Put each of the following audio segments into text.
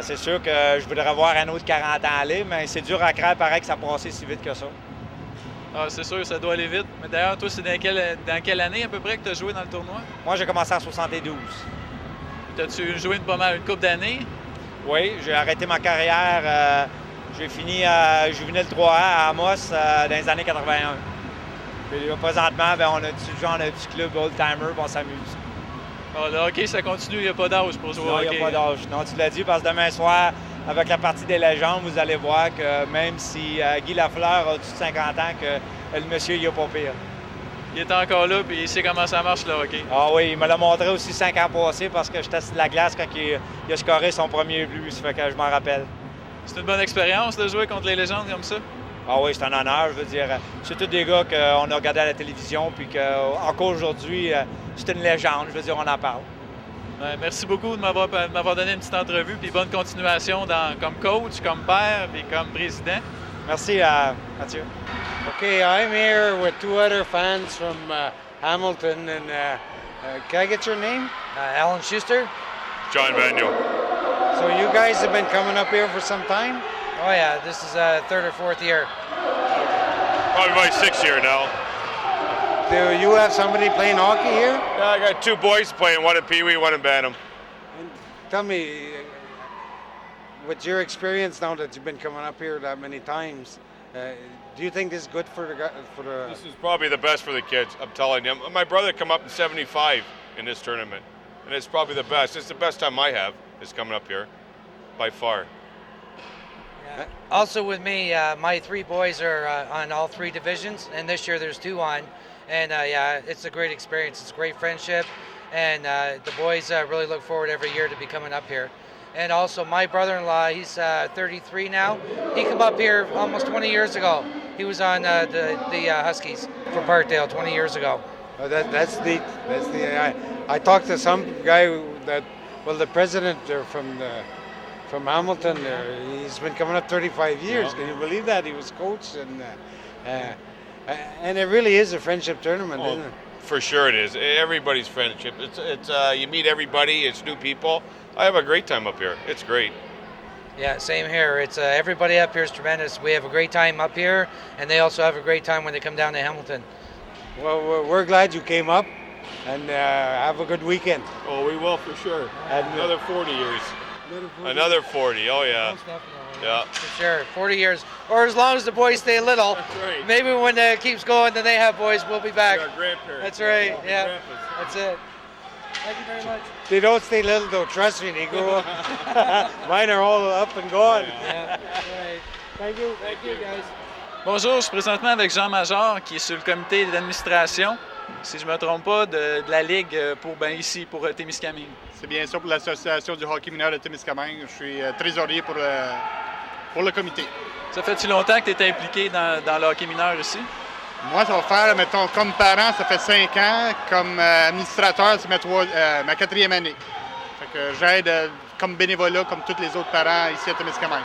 C'est sûr que je voudrais voir un autre 40 ans aller, mais c'est dur à croire, pareil, que ça passe si vite que ça. Ah, c'est sûr, ça doit aller vite. Mais d'ailleurs, toi, c'est dans quelle année à peu près que tu as joué dans le tournoi? Moi, j'ai commencé en 72. T'as-tu joué une couple d'années? Oui, j'ai arrêté ma carrière. J'ai fini à juvénile 3A à Amos dans les années 81. Puis là, présentement, on a un petit club old-timer, on s'amuse. Ah, le hockey, ça continue, il n'y a pas d'âge pour jouer au Non, hockey. il n'y a pas d'âge. Non, tu l'as dit, parce que demain soir, avec la partie des légendes, vous allez voir que même si Guy Lafleur a au-dessus de 50 ans, que le monsieur, il n'est pas pire. Il est encore là, puis il sait comment ça marche, le hockey. Ah oui, il me l'a montré aussi 5 ans passés parce que j'étais sur la glace quand il a scoré son premier but, ça fait que je m'en rappelle. C'est une bonne expérience de jouer contre les légendes comme ça? Ah oui, c'est un honneur, je veux dire. C'est tous des gars qu'on a regardés à la télévision, puis qu'encore aujourd'hui, c'est une légende, je veux dire, on en parle. Ouais, merci beaucoup de m'avoir donné une petite entrevue, puis bonne continuation comme coach, comme père, puis comme président. Merci, Mathieu. Okay, I'm here with two other fans from Hamilton, and can I get your name? Alan Schuster. John Vaniel. So you guys have been coming up here for some time? Oh yeah, this is third or fourth year. Probably my 6th year now. Do you have somebody playing hockey here? Yeah, I got 2 boys playing, one in Pee Wee, one in Bantam. And tell me, with your experience now that you've been coming up here that many times, do you think this is good for the? This is probably the best for the kids, I'm telling you. My brother come up in 75 in this tournament, and it's probably the best. It's the best time I have is coming up here, by far. Also with me, my 3 boys are on all 3 divisions, and this year there's 2 on. And yeah, it's a great experience. It's a great friendship, and the boys really look forward every year to be coming up here. And also my brother-in-law, he's 33 now. He came up here almost 20 years ago. He was on the Huskies from Parkdale 20 years ago. Oh, that's neat. That's neat. I talked to some guy the president from Hamilton. He's been coming up 35 years. Yeah. Can you believe that? He was coach, and it really is a friendship tournament, isn't it? For sure it is. Everybody's friendship. It's you meet everybody. It's new people. I have a great time up here. It's great. Yeah, same here. It's everybody up here is tremendous. We have a great time up here, and they also have a great time when they come down to Hamilton. Well, we're glad you came up, and have a good weekend. Oh, we will for sure. And, Another 40 years. Another 40. Oh yeah. Most definitely. Yeah. For sure. 40 years. Or as long as the boys stay little. That's right. Maybe when it keeps going, then they have boys, we'll be back. Our grandparents. That's right. Yeah. Grandpas. That's it. Thank you very much. They don't stay little though, trust me, they grow up. Mine are all up and gone. Yeah. Right. Thank you. Thank you, guys. Bonjour, je suis présentement avec Jean Major, qui est sur le comité d'administration, si je ne me trompe pas, de la Ligue pour Témiscamingue. C'est bien ça pour l'Association du hockey mineur de Témiscamingue. Je suis trésorier pour le comité. Ça fait-tu longtemps que tu es impliqué dans le hockey mineur ici? Moi, ça va faire, mettons, comme parent, ça fait 5 ans. Comme administrateur, c'est ma 4e année. Fait que j'aide comme bénévolat, comme tous les autres parents ici à Témiscamingue.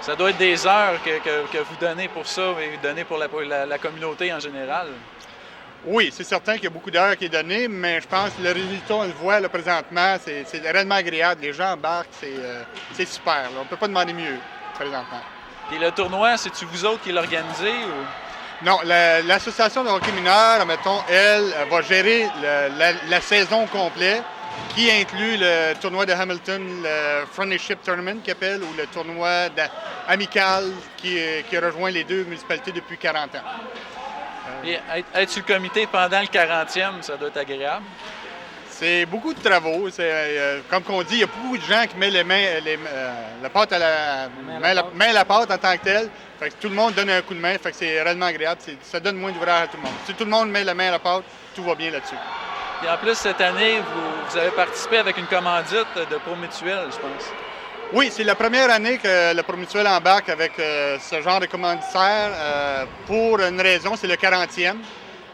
Ça doit être des heures que vous donnez pour ça et donnez pour la communauté en général. Oui, c'est certain qu'il y a beaucoup d'heures qui est donné, mais je pense que le résultat, on le voit là, présentement, c'est réellement agréable. Les gens embarquent, c'est super. Là. On ne peut pas demander mieux présentement. Et le tournoi, c'est-tu vous autres qui l'organisez? Ou? Non, l'association de hockey mineur, mettons, elle va gérer la saison complète, qui inclut le tournoi de Hamilton, le Friendship Tournament qu'il appelle, ou le tournoi amical qui rejoint les 2 municipalités depuis 40 ans. Et être sur le comité pendant le 40e, ça doit être agréable? C'est beaucoup de travaux. Comme on dit, il y a beaucoup de gens qui mettent la pâte à la pâte en tant que telle. Fait que tout le monde donne un coup de main. Fait que c'est réellement agréable. Ça donne moins d'ouvrage à tout le monde. Si tout le monde met la main à la pâte, tout va bien là-dessus. Et en plus, cette année, vous avez participé avec une commandite de Promutuelle, je pense. Oui, c'est la première année que le Promutuel embarque avec ce genre de commanditaire pour une raison, c'est le 40e.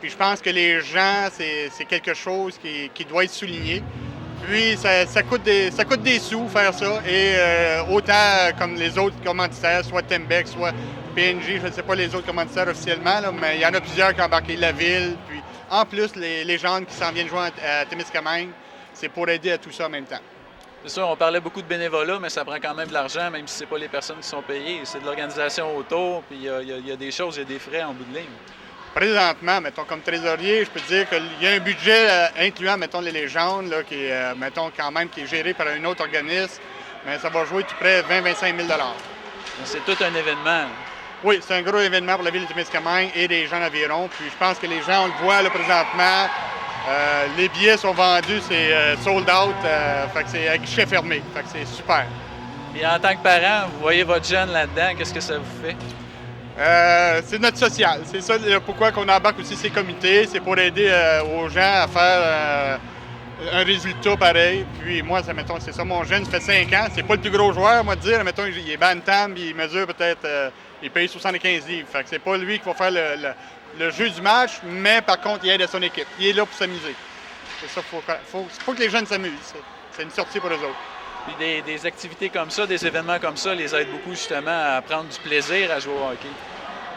Puis je pense que les gens, c'est quelque chose qui doit être souligné. Puis ça coûte des sous faire ça. Et autant comme les autres commanditaires, soit Tembec, soit PNG, je ne sais pas les autres commanditaires officiellement, là, mais il y en a plusieurs qui ont embarqué la ville. Puis en plus, les gens qui s'en viennent jouer à Témiscamingue, c'est pour aider à tout ça en même temps. C'est sûr, on parlait beaucoup de bénévolat, mais ça prend quand même de l'argent, même si ce n'est pas les personnes qui sont payées. C'est de l'organisation autour, puis il y a des choses, il y a des frais en bout de ligne. Présentement, mettons, comme trésorier, je peux te dire qu'il y a un budget incluant, mettons, les légendes, là, qui est, mettons, quand même, qui est géré par un autre organisme, mais ça va jouer tout près de 20-25 000 $. C'est tout un événement. Oui, c'est un gros événement pour la ville de Témiscamingue et les gens environ. Puis je pense que les gens, on le voit là, présentement, les billets sont vendus, c'est sold out, fait que c'est à guichet fermé, fait que c'est super. Et en tant que parent, vous voyez votre jeune là-dedans, qu'est-ce que ça vous fait? C'est notre social. C'est ça pourquoi on embarque aussi ces comités. C'est pour aider aux gens à faire un résultat pareil. Puis moi, mettons, c'est ça, mon jeune, ça fait 5 ans. C'est pas le plus gros joueur, moi, de dire. Mettons, il est bantam, il mesure peut-être, il paye 75 livres. Fait que c'est pas lui qui va faire le jeu du match, mais par contre, il aide à son équipe. Il est là pour s'amuser. C'est ça, faut que les jeunes s'amusent. C'est une sortie pour eux autres. Puis des activités comme ça, des événements comme ça, les aident beaucoup justement à prendre du plaisir à jouer au hockey.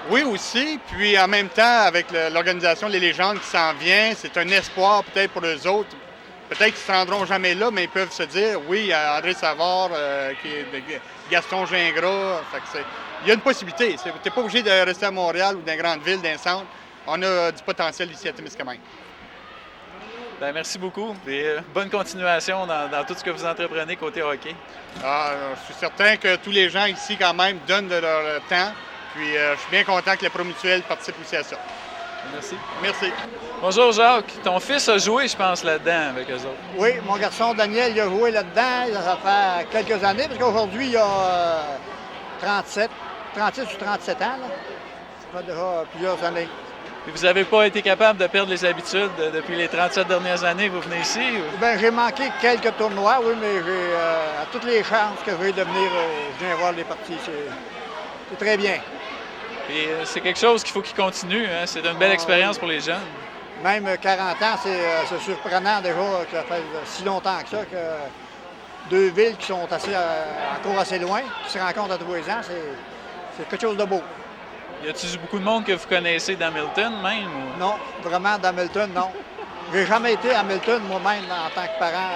Oui, aussi. Puis en même temps, avec l'organisation Les Légendes qui s'en vient, c'est un espoir peut-être pour eux autres. Peut-être qu'ils ne se rendront jamais là, mais ils peuvent se dire, oui, André Savard, Gaston Gingras. Il y a une possibilité. Tu n'es pas obligé de rester à Montréal ou dans une grande ville, dans le centre. On a du potentiel ici à Témiscamingue. Bien, merci beaucoup et bonne continuation dans tout ce que vous entreprenez côté hockey. Je suis certain que tous les gens ici, quand même, donnent de leur temps. Puis je suis bien content que la Promutuelle participe aussi à ça. Merci. Merci. Bonjour Jacques. Ton fils a joué, je pense, là-dedans avec eux autres. Oui, mon garçon Daniel, il a joué là-dedans. Ça fait quelques années, parce qu'aujourd'hui, il a 36 ou 37 ans. Là. Ça fait déjà plusieurs années. Et vous n'avez pas été capable de perdre les habitudes depuis les 37 dernières années que vous venez ici? Ou? Bien, j'ai manqué quelques tournois, oui, mais j'ai à toutes les chances que j'ai de venir, je viens voir les parties. C'est très bien. Et c'est quelque chose qu'il faut qu'il continue. Hein? C'est une belle expérience pour les jeunes. Même 40 ans, c'est surprenant déjà que ça fait si longtemps que ça, que deux villes qui sont encore assez loin, qui se rencontrent à tous les ans, c'est quelque chose de beau. Y a-t-il beaucoup de monde que vous connaissez d'Hamilton même? Ou? Non, vraiment d'Hamilton, non. J'ai jamais été à Hamilton moi-même en tant que parent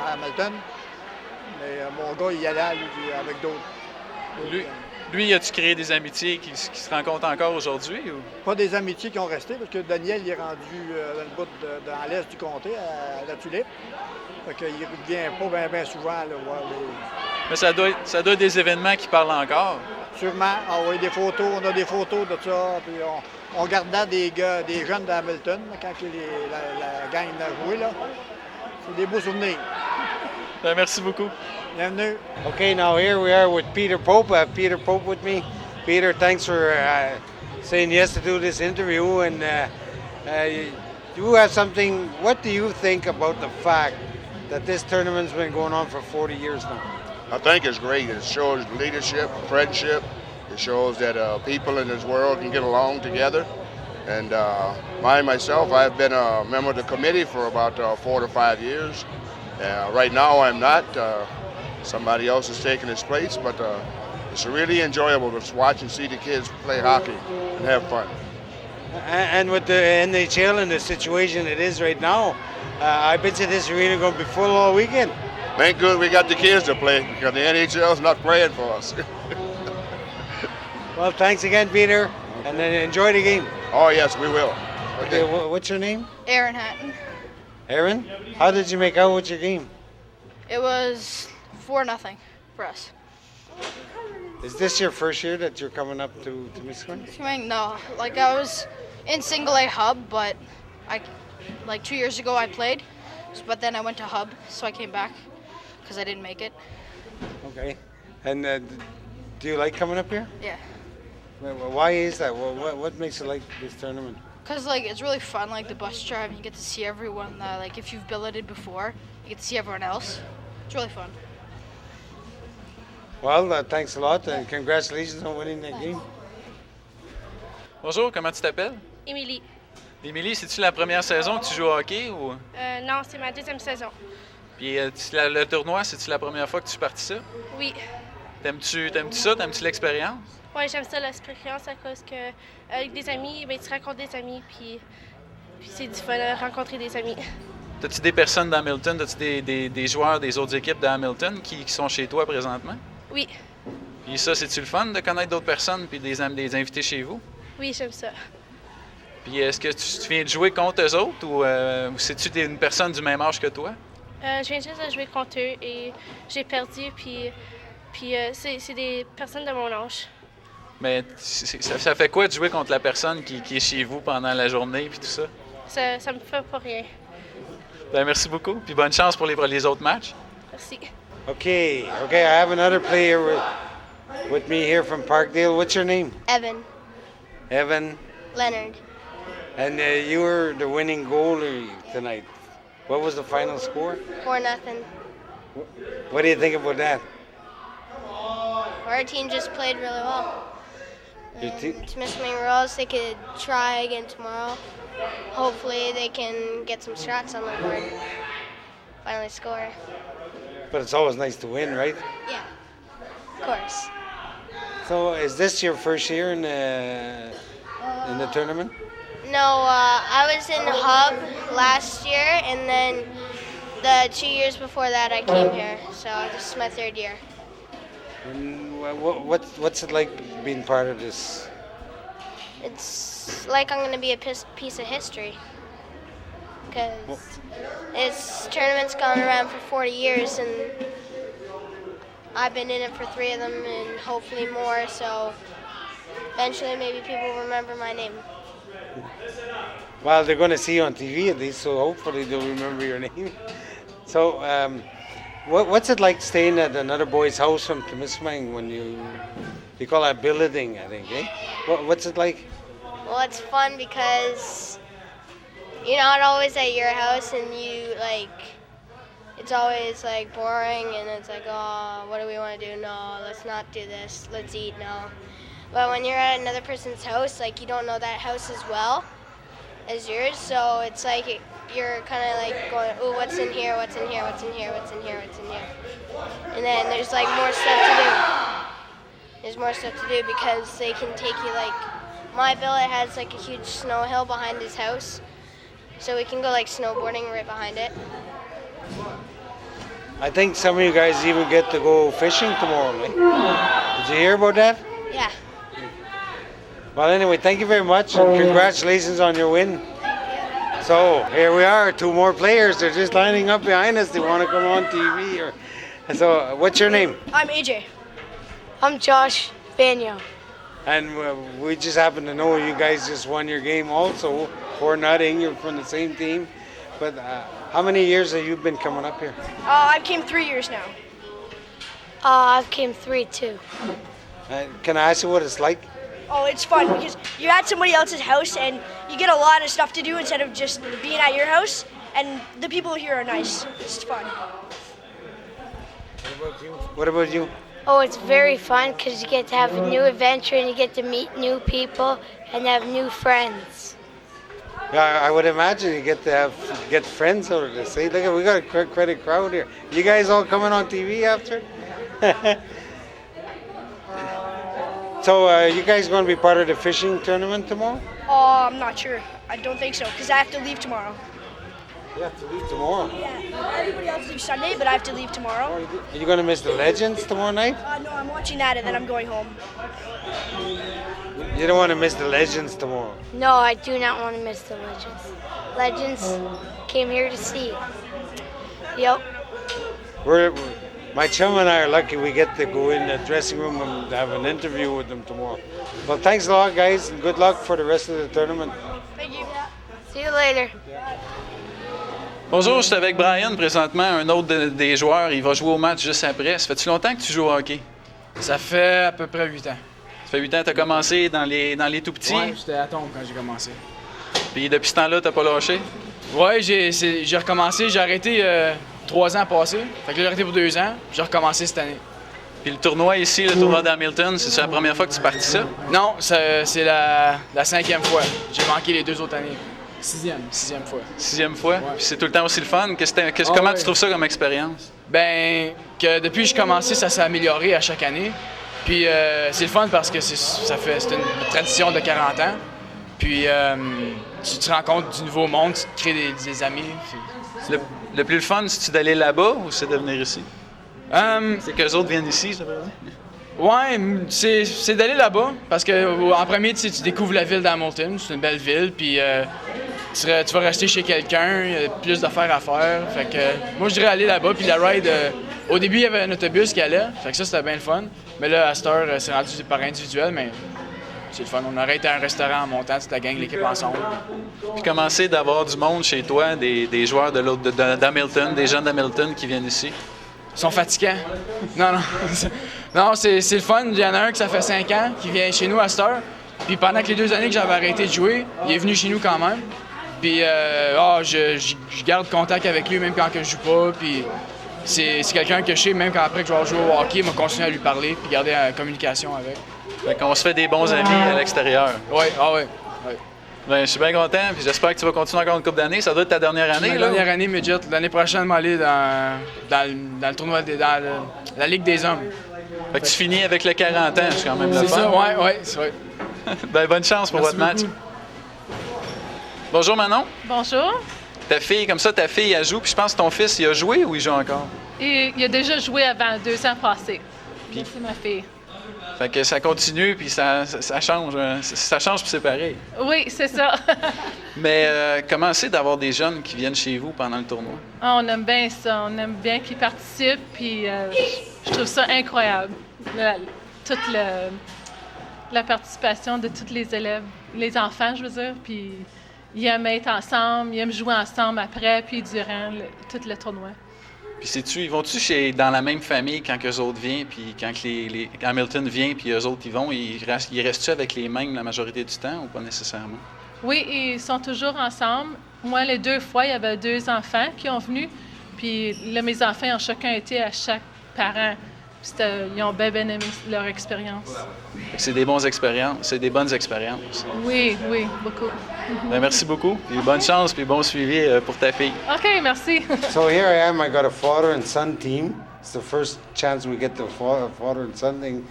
à Hamilton. Mais mon gars, il y allait lui, avec d'autres. Lui, as-tu créé des amitiés qui se rencontrent encore aujourd'hui? Ou? Pas des amitiés qui ont resté, parce que Daniel il est rendu dans le bout dans l'est du comté, à la Tulipe. Fait qu'il ne revient pas bien souvent là, voir les... Mais ça doit être des événements qui parlent encore. Sûrement. Ah oui, des photos, on a des photos de ça. Puis on gardait des jeunes d'Hamilton quand la gang a joué. Là. C'est des beaux souvenirs. Ben, merci beaucoup. Bienvenue. Okay, now here we are with Peter Pope. I have Peter Pope with me. Peter, thanks for saying yes to do this interview. And you have something. What do you think about the fact that this tournament's been going on for 40 years now? I think it's great. It shows leadership, friendship. It shows that people in this world can get along together. And myself, I've been a member of the committee for about 4 to 5 years. Right now, I'm not. Somebody else is taking his place, but it's really enjoyable to watch and see the kids play hockey and have fun. And with the NHL and the situation it is right now, I bet you this arena going to be full all weekend. Thank good we got the kids to play because the NHL's not playing for us. Well, thanks again, Peter, and then enjoy the game. Oh, yes, we will. Okay, what's your name? Aaron Hatton. Aaron? How did you make out with your game? It was 4-0 for us. Is this your first year that you're coming up to Michigan? No, like I was in single A hub, but 2 years ago I played, but then I went to hub, so I came back because I didn't make it. Okay. And do you like coming up here? Yeah. Why is that? What makes you like this tournament? Because it's really fun, the bus drive, and you get to see everyone. If you've billeted before, you get to see everyone else. It's really fun. Well, thanks a lot, and congratulations on winning that game. Bonjour, comment tu t'appelles? Émilie. Émilie, c'est-tu la première saison que tu joues au hockey? Ou? Non, c'est ma deuxième saison. Puis le tournoi, c'est-tu la première fois que tu participes? Oui. T'aimes-tu ça? T'aimes-tu l'expérience? Oui, j'aime ça, l'expérience, à cause que avec des amis, tu rencontres des amis, puis c'est du fun de rencontrer des amis. As-tu des personnes d'Hamilton, as-tu des joueurs des autres équipes de Hamilton qui sont chez toi présentement? Oui, Puis ça, c'est-tu le fun de connaître d'autres personnes puis des invités chez vous? oui, j'aime ça. Puis est-ce que tu viens de jouer contre eux autres ou c'est-tu une personne du même âge que toi? Je viens juste de jouer contre eux et j'ai perdu, puis c'est des personnes de mon âge. Mais ça fait quoi de jouer contre la personne qui est chez vous pendant la journée puis tout ça? Ça me fait pas rien. Ben, merci beaucoup, puis bonne chance pour les autres matchs. Merci. Okay, I have another player with me here from Parkdale. What's your name? Evan Evan. Leonard. And you were the winning goalie tonight. What was the final score? 4-0. What do you think about that? Our team just played really well. Your team- To miss many rules, they could try again tomorrow. Hopefully, they can get some shots on the board. Finally score. But it's always nice to win, right? Yeah, of course. So, is this your first year in the tournament? No, I was in Hub last year, and then the 2 years before that, I came here. So this is my 3rd year. And what's it like being part of this? It's like I'm going to be a piece of history. Because this tournament's gone around for 40 years, and I've been in it for 3 of them, and hopefully more. So eventually, maybe people will remember my name. Well, they're going to see you on TV at least, so hopefully they'll remember your name. So, what's it like staying at another boy's house from Temiskaming when you call that billeting, I think, eh? What's it like? Well, it's fun because you're not always at your house, and it's always like boring, and it's like, oh, what do we want to do? No, let's not do this. Let's eat. No. But when you're at another person's house, like, you don't know that house as well as yours, so it's like you're kind of like going, oh, what's in here? What's in here? What's in here? What's in here? What's in here? And then there's like more stuff to do. There's more stuff to do because they can take you, like, my billet has like a huge snow hill behind his house, so we can go like snowboarding right behind it. I think some of you guys even get to go fishing tomorrow, eh? Did you hear about that? Yeah. Well, anyway, thank you very much, and congratulations on your win. So, here we are, 2 more players. They're just lining up behind us. They want to come on TV. So, what's your name? I'm AJ. I'm Josh Banyo. And we just happen to know you guys just won your game also, 4-0. You're from the same team. But how many years have you been coming up here? I came 3 years now. I've came 3 too. Can I ask you what it's like? Oh, it's fun because you're at somebody else's house and you get a lot of stuff to do instead of just being at your house. And the people here are nice. It's fun. What about you? Oh, it's very fun because you get to have a new adventure and you get to meet new people and have new friends. Yeah, I would imagine you get to get friends out of this. See, look, we got a credit crowd here. You guys all coming on TV after? So, you guys going to be part of the fishing tournament tomorrow? Oh, I'm not sure. I don't think so because I have to leave tomorrow. You have to leave tomorrow. Yeah, everybody else leaves Sunday, but I have to leave tomorrow. Are you going to miss the Legends tomorrow night? No, I'm watching that and then I'm going home. You don't want to miss the Legends tomorrow. No, I do not want to miss the Legends. Legends came here to see. Yep. My chum and I are lucky we get to go in the dressing room and have an interview with them tomorrow. Well, thanks a lot, guys, and good luck for the rest of the tournament. Thank you. See you later. Bonjour, je suis avec Brian présentement, un autre des joueurs. Il va jouer au match juste après. Ça fait-tu longtemps que tu joues au hockey? Ça fait à peu près 8 ans. Ça fait 8 ans que tu as commencé dans les tout petits? Ouais, j'étais à Tombe quand j'ai commencé. Puis depuis ce temps-là, tu n'as pas lâché? Ouais, j'ai recommencé. J'ai arrêté 3 ans passés. Fait que là, j'ai arrêté pour 2 ans. J'ai recommencé cette année. Puis le tournoi ici, le tournoi d'Hamilton, c'est la première fois que tu partis ça? Non, c'est la 5e fois. J'ai manqué les 2 autres années. 6e fois. 6e fois? Ouais. Puis c'est tout le temps aussi le fun? Comment tu trouves ça comme expérience? Ben, que depuis que j'ai commencé, ça s'est amélioré à chaque année. Puis c'est le fun parce que c'est une tradition de 40 ans. Puis tu te rends compte du nouveau monde, tu te crées des amis. Le plus fun, c'est-tu d'aller là-bas ou c'est de venir ici? C'est qu'eux autres viennent ici, ça veut dire? Ouais, c'est d'aller là-bas parce que en premier, tu découvres la ville d'Hamilton, c'est une belle ville, puis tu vas rester chez quelqu'un, il y a plus d'affaires à faire. Fait que moi, je dirais aller là-bas, puis la ride, au début, il y avait un autobus qui allait, fait que ça, c'était bien le fun. Mais là, à cette heure, c'est rendu par individuel, mais c'est le fun. On aurait été à un restaurant en montant, toute la gang, l'équipe ensemble. Puis commencer d'avoir du monde chez toi, des joueurs d'Hamilton, des gens d'Hamilton qui viennent ici. Ils sont fatigants. Non. Non, c'est le fun. Il y en a un qui ça fait 5 ans, qui vient chez nous à cette heure. Puis pendant que les 2 années que j'avais arrêté de jouer, il est venu chez nous quand même. Puis je garde contact avec lui même quand je joue pas. Puis c'est quelqu'un que je sais, même quand après que je vais jouer au hockey, il m'a continué à lui parler puis garder communication avec. Fait qu'on se fait des bons amis à l'extérieur. Oui. Ben, je suis bien content, puis j'espère que tu vas continuer encore une couple d'années. Ça doit être ta dernière année, Ma dernière année, midget. L'année prochaine, je vais aller dans le tournoi, dans la Ligue des hommes. Fait que tu finis avec le 40 ans, c'est quand même le fun. C'est ça, ouais, c'est vrai. Ben, bonne chance pour votre match. Bonjour Manon. Bonjour. Ta fille, elle joue, puis je pense que ton fils, il a joué ou il joue encore? Il a déjà joué avant 2 ans passés. Puis c'est ma fille. Fait que ça continue, puis ça change. Ça change, puis c'est pareil. Oui, c'est ça. Mais comment c'est d'avoir des jeunes qui viennent chez vous pendant le tournoi? On aime bien ça. On aime bien qu'ils participent, puis je trouve ça incroyable. Toute la participation de tous les élèves, les enfants, je veux dire, puis ils aiment être ensemble, ils aiment jouer ensemble après, puis durant tout le tournoi. Puis ils vont-tu dans la même famille quand eux autres viennent, puis quand les Hamilton vient, puis eux autres ils vont, ils restent-tu avec les mêmes la majorité du temps ou pas nécessairement? Oui, ils sont toujours ensemble. Moi, les 2 fois, il y avait 2 enfants qui ont venu, puis là, mes enfants ont chacun été à chaque parent. Ils ont bien aimé leur expérience. C'est des bonnes expériences. Oui, beaucoup. Ben, merci beaucoup, puis bonne chance, puis bon suivi pour ta fille. OK, merci. So here I am, I got a father and son team. It's the first chance we get the father and son thing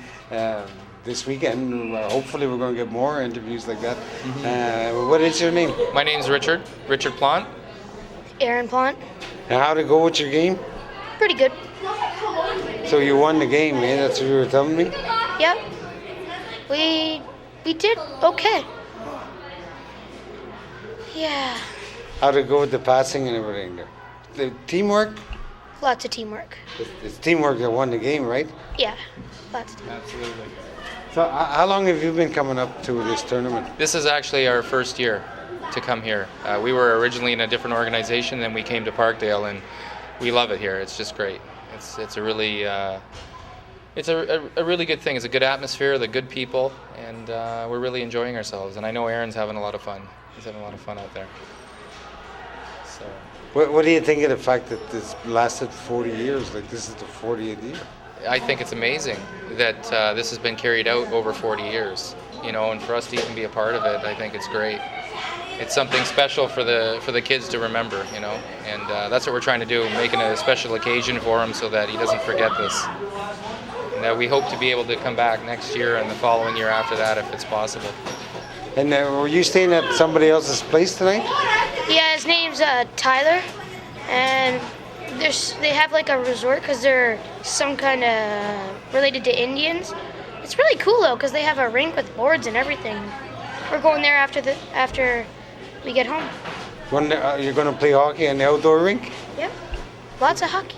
this weekend. Hopefully we're going to get more interviews like that. What is your name? My name's Richard Plant. Aaron Plant. And how'd it go with your game? Pretty good. So you won the game, eh? That's what you were telling me? Yep. We did okay. Yeah. How'd it go with the passing and everything there? The teamwork? Lots of teamwork. It's teamwork that won the game, right? Yeah. Lots of teamwork. Absolutely. So how long have you been coming up to this tournament? This is actually our first year to come here. We were originally in a different organization, then we came to Parkdale, and we love it here. It's just great. It's a really it's a really good thing. It's a good atmosphere, the good people, and we're really enjoying ourselves. And I know Aaron's having a lot of fun. He's having a lot of fun out there. So. What do you think of the fact that this lasted 40 years? Like this is the 40th year. I think it's amazing that this has been carried out over 40 years. And for us to even be a part of it, I think it's great. It's something special for the kids to remember, and that's what we're trying to do, making a special occasion for him so that he doesn't forget this. And we hope to be able to come back next year and the following year after that if it's possible. And were you staying at somebody else's place tonight? Yeah, his name's Tyler, and they have like a resort because they're some kind of related to Indians. It's really cool though because they have a rink with boards and everything. We're going there after we get home. You're going to play hockey in the outdoor rink? Yep. Lots of hockey.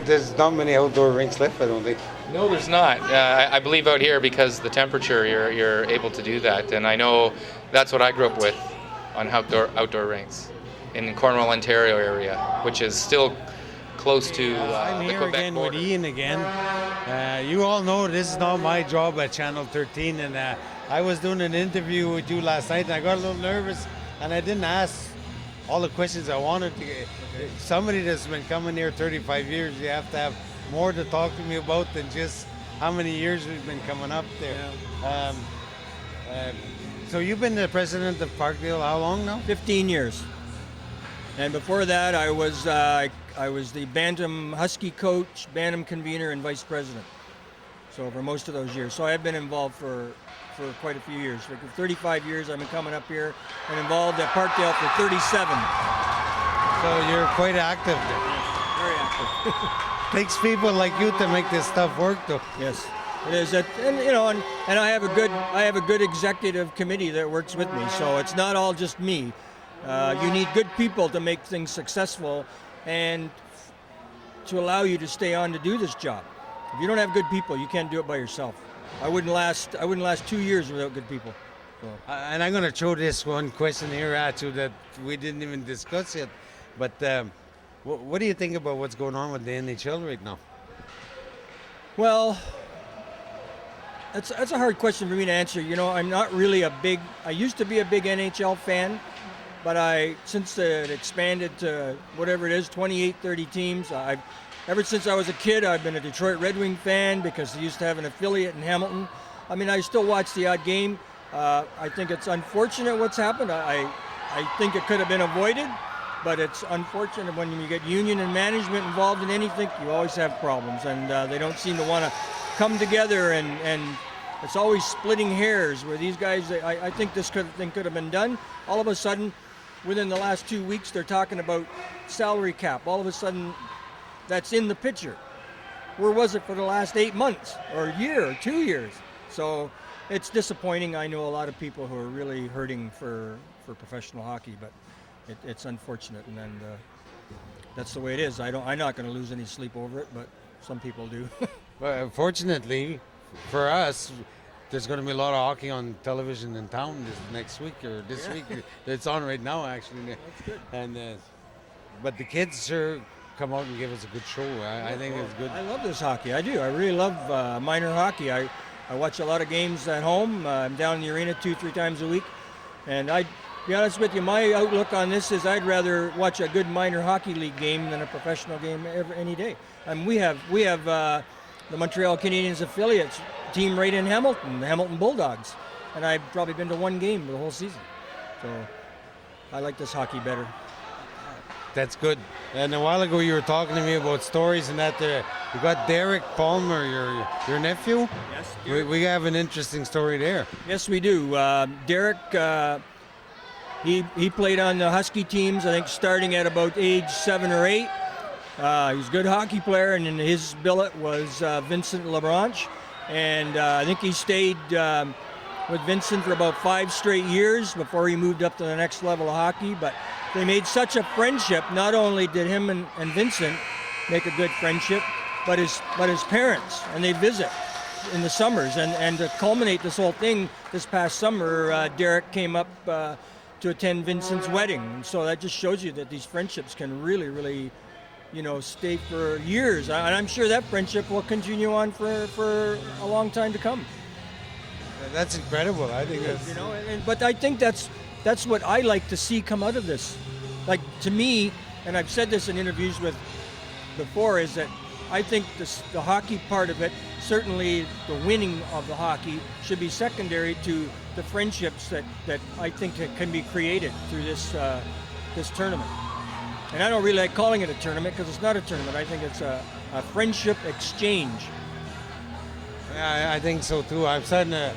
There's not many outdoor rinks left, I don't think. No, there's not. I believe out here because the temperature, you're able to do that. And I know that's what I grew up with on outdoor rinks in the Cornwall, Ontario area, which is still close to I'm the here Quebec again border. with Ian again. You all know this is not my job at Channel 13, and I was doing an interview with you last night, and I got a little nervous, and I didn't ask all the questions I wanted to. Somebody that's been coming here 35 years, you have to have more to talk to me about than just how many years we've been coming up there. Yeah. So you've been the president of Parkdale how long now? 15 years. And before that, I was the Bantam Husky coach, Bantam convener, and vice president. So for most of those years. So I've been involved for quite a few years. For 35 years, I've been coming up here and involved at Parkdale for 37. So you're quite active then. Very active. Takes people like you to make this stuff work, though. Yes, it is. And I have a good executive committee that works with me. So it's not all just me. You need good people to make things successful, and to allow you to stay on to do this job. If you don't have good people, you can't do it by yourself. I wouldn't last 2 years without good people. So. And I'm going to throw this one question here at you that we didn't even discuss yet. But what do you think about what's going on with the NHL right now? Well, that's a hard question for me to answer. I'm not really I used to be a big NHL fan, but since it expanded to whatever it is, 28, 30 teams, ever since I was a kid, I've been a Detroit Red Wing fan because they used to have an affiliate in Hamilton. I mean, I still watch the odd game. I think it's unfortunate what's happened. I think it could have been avoided, but it's unfortunate when you get union and management involved in anything, you always have problems, and they don't seem to want to come together, and it's always splitting hairs where these guys, I think this could have been done. All of a sudden, within the last 2 weeks, they're talking about salary cap. All of a sudden, that's in the picture. Where was it for the last 8 months or a year or 2 years? So it's disappointing. I know a lot of people who are really hurting for professional hockey, but it's unfortunate, and that's the way it is. I'm not going to lose any sleep over it, but some people do. Well, fortunately for us, there's going to be a lot of hockey on television in town next week or this week. It's on right now, actually. That's good. And but the kids sure come out and give us a good show. I think it's good. I love this hockey. I do. I really love minor hockey. I watch a lot of games at home. I'm down in the arena 2-3 times a week. And I'd be honest with you, my outlook on this is I'd rather watch a good minor hockey league game than a professional game any day. We have the Montreal Canadiens affiliates team right in Hamilton, the Hamilton Bulldogs. And I've probably been to one game the whole season. So I like this hockey better. That's good. And a while ago you were talking to me about stories and that you got Derek Palmer, your nephew? Yes. We have an interesting story there. Yes, we do. Derek, he played on the Husky teams, I think starting at about age 7 or 8. He's a good hockey player, and in his billet was Vincent LeBranche. And I think he stayed with Vincent for about 5 straight years before he moved up to the next level of hockey. But they made such a friendship. Not only did him and Vincent make a good friendship, but his parents, and they visit in the summers. And to culminate this whole thing, this past summer, Derek came up to attend Vincent's wedding. And so that just shows you that these friendships can really, really, stay for years. And I'm sure that friendship will continue on for a long time to come. That's incredible. I think that's... But I think that's what I like to see come out of this. Like, to me, and I've said this in interviews before, is that I think the hockey part of it, certainly the winning of the hockey, should be secondary to the friendships that I think can be created through this tournament. And I don't really like calling it a tournament because it's not a tournament. I think it's a friendship exchange. Yeah, I think so too. I'm starting to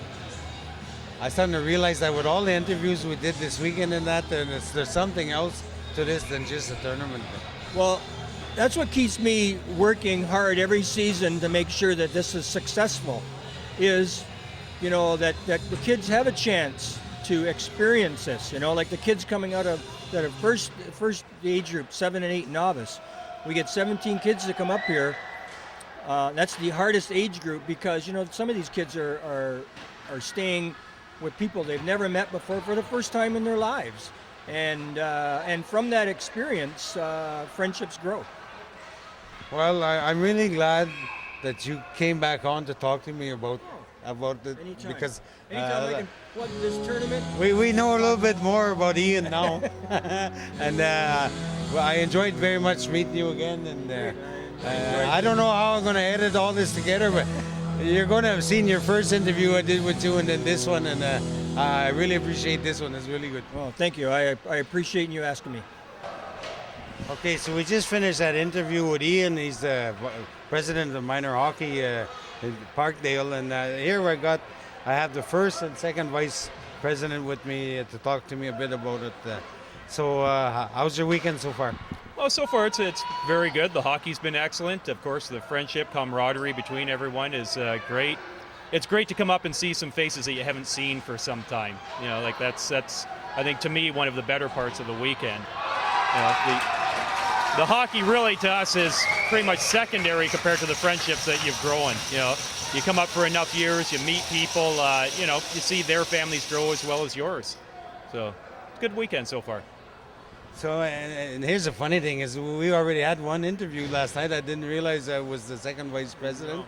realize that with all the interviews we did this weekend and that, there's something else to this than just a tournament. Well, that's what keeps me working hard every season to make sure that this is successful, is, that the kids have a chance to experience this, like the kids coming out of that are first age group, 7 and 8 novice. We get 17 kids to come up here. That's the hardest age group because, some of these kids are staying with people they've never met before for the first time in their lives. And from that experience, friendships grow. Well, I'm really glad that you came back on to talk to me about it. Anytime. Because anytime I can plug this tournament. We know a little bit more about Ian now. And I enjoyed very much meeting you again. And I don't know how I'm going to edit all this together, but you're going to have seen your first interview I did with you and then this one. And I really appreciate this one. It's really good. Well, thank you. I appreciate you asking me. Okay, so we just finished that interview with Ian. He's the president of minor hockey in Parkdale. And here I have the first and second vice president with me to talk to me a bit about it. So how's your weekend so far? Well, so far it's very good. The hockey's been excellent. Of course, the friendship, camaraderie between everyone is great. It's great to come up and see some faces that you haven't seen for some time. You know, like that's I think to me one of the better parts of the weekend. You know, the hockey really to us is pretty much secondary compared to the friendships that you've grown. You know, you come up for enough years, you meet people. You know, you see their families grow as well as yours. So, it's a good weekend so far. So, and here's the funny thing is we already had one interview last night. I didn't realize I was the second vice president,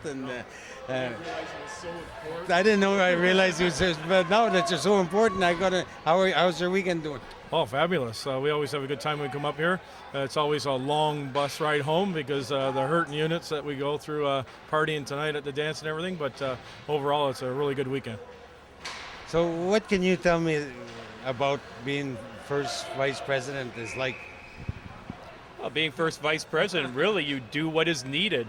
I didn't know. I realized it was. But now that you're so important, I gotta. How's your weekend doing? Oh, fabulous! We always have a good time when we come up here. It's always a long bus ride home because the hurting units that we go through partying tonight at the dance and everything. But overall, it's a really good weekend. So, what can you tell me about being first vice president is like? Well, being first vice president, really, you do what is needed.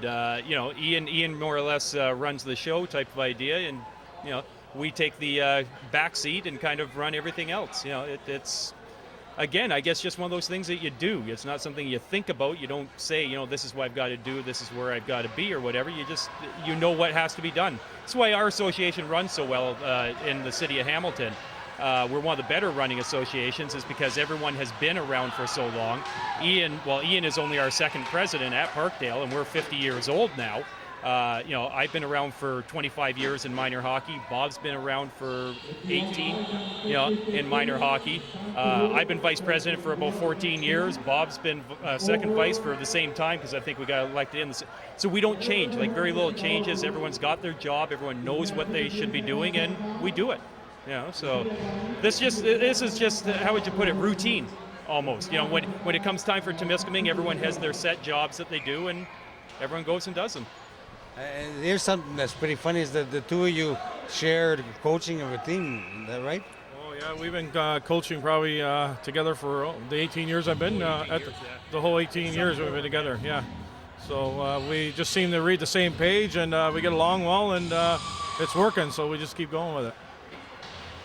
You know, Ian more or less runs the show type of idea, and you know, we take the back seat and kind of run everything else. You know, it's again, I guess just one of those things that you do. It's not something you think about. You don't say, you know, this is what I've got to do, this is where I've got to be, or whatever. You know what has to be done. That's why our association runs so well in the city of Hamilton. We're one of the better running associations is because everyone has been around for so long. Ian is only our second president at Parkdale, and we're 50 years old now. You know, I've been around for 25 years in minor hockey. Bob's been around for 18, you know, in minor hockey. I've been vice president for about 14 years. Bob's been second vice for the same time because I think we got elected in. So we don't change, like very little changes. Everyone's got their job. Everyone knows what they should be doing, and we do it. You know, so this is just how would you put it, routine almost. You know, when it comes time for Temiskaming, everyone has their set jobs that they do, and everyone goes and does them. Here's something that's pretty funny is that the two of you shared coaching of a team. Is that right? Oh yeah, we've been coaching probably together for the 18 years I've been the whole 18 years we've been together. Yeah, so we just seem to read the same page, and we get along well, and it's working. So we just keep going with it.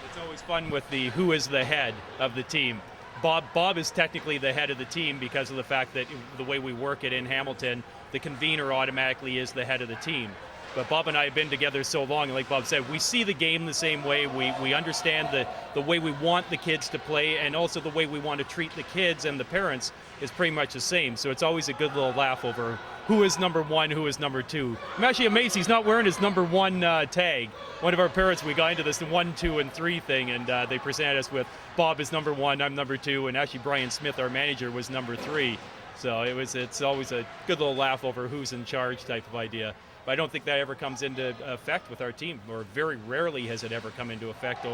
It's always fun with the who is the head of the team. Bob is technically the head of the team because of the fact that the way we work it in Hamilton, the convener automatically is the head of the team. But Bob and I have been together so long, and like Bob said, we see the game the same way. We understand the way we want the kids to play, and also the way we want to treat the kids and the parents is pretty much the same. So it's always a good little laugh over who is number one, who is number two. I'm actually amazed he's not wearing his number one tag. One of our parents, we got into this 1, 2, and 3 thing, and they presented us with Bob is number 1, I'm number 2, and actually Brian Smith, our manager, was number 3. So it's always a good little laugh over who's in charge type of idea. But I don't think that ever comes into effect with our team, or very rarely has it ever come into effect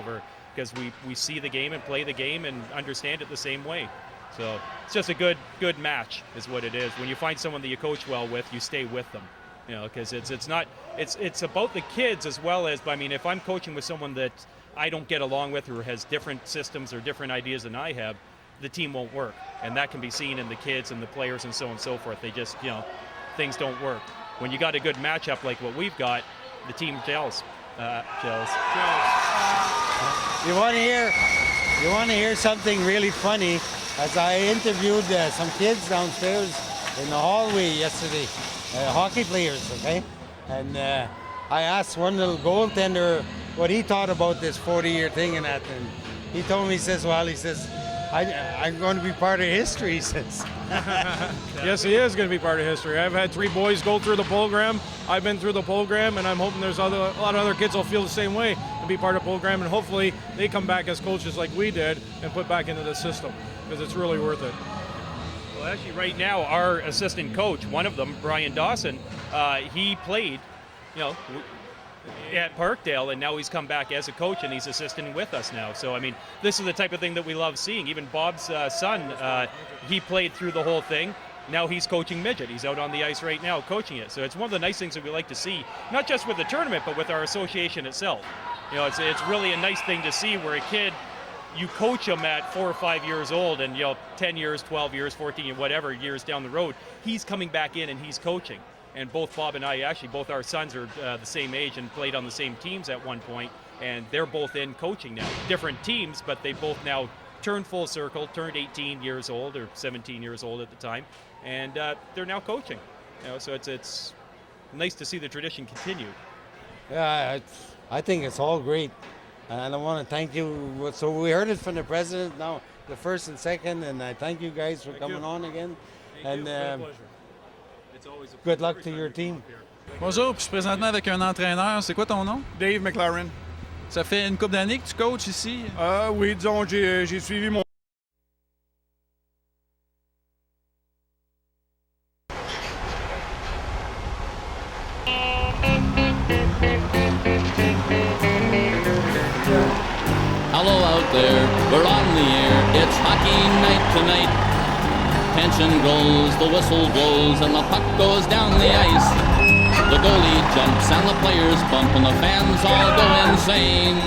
because we see the game and play the game and understand it the same way. So it's just a good match is what it is. When you find someone that you coach well with, you stay with them. You know, because it's about the kids as well as, I mean, if I'm coaching with someone that I don't get along with or has different systems or different ideas than I have, the team won't work. And that can be seen in the kids and the players and so on and so forth. They just, you know, things don't work. When you got a good matchup like what we've got, the team gels. You want to hear something really funny? As I interviewed some kids downstairs in the hallway yesterday, hockey players, okay? And I asked one little goaltender what he thought about this 40-year thing and that, and he told me, he says, I'm going to be part of history, he says. Yes, he is going to be part of history. I've had 3 boys go through the program. I've been through the program, and I'm hoping there's a lot of other kids will feel the same way and be part of the program, and hopefully they come back as coaches like we did and put back into the system, because it's really worth it. Well, actually, right now, our assistant coach, one of them, Brian Dawson, he played, you know, at Parkdale, and now he's come back as a coach, and he's assisting with us now. So, I mean, this is the type of thing that we love seeing. Even Bob's son, he played through the whole thing. Now he's coaching midget. He's out on the ice right now coaching it. So it's one of the nice things that we like to see, not just with the tournament, but with our association itself. You know, it's really a nice thing to see where a kid, you coach them at 4 or 5 years old, and, you know, 10 years, 12 years, 14, whatever years down the road, he's coming back in and he's coaching. And both Bob and I, actually, both our sons are the same age and played on the same teams at one point, and they're both in coaching now. Different teams, but they both now turned full circle, turned 18 years old or 17 years old at the time, and they're now coaching. So it's nice to see the tradition continue. Yeah, I think it's all great. And I want to thank you. So we heard it from the president now, the first and second, and I thank you guys for coming on again. Thank you. And Pleasure. It's always a good pleasure luck every to time your we come team. up here. Bonjour, puis je suis présentement avec un entraîneur. C'est quoi ton nom? Dave McLaren. Ça fait une couple d'années que tu coaches ici? Oui, disons, j'ai suivi mon... Hello out there, we're on the air, it's hockey night tonight. Tension grows, the whistle blows, and the puck goes down the ice. The goalie jumps and the players bump and the fans all go insane.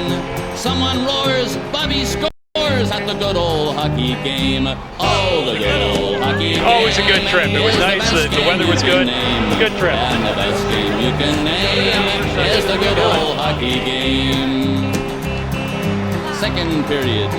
Someone roars, Bobby scores at the good old hockey game. Oh, the good old hockey game. Always a good trip. It was nice, the weather was good. Good trip. And the best game you can name is the good old hockey game. Second period,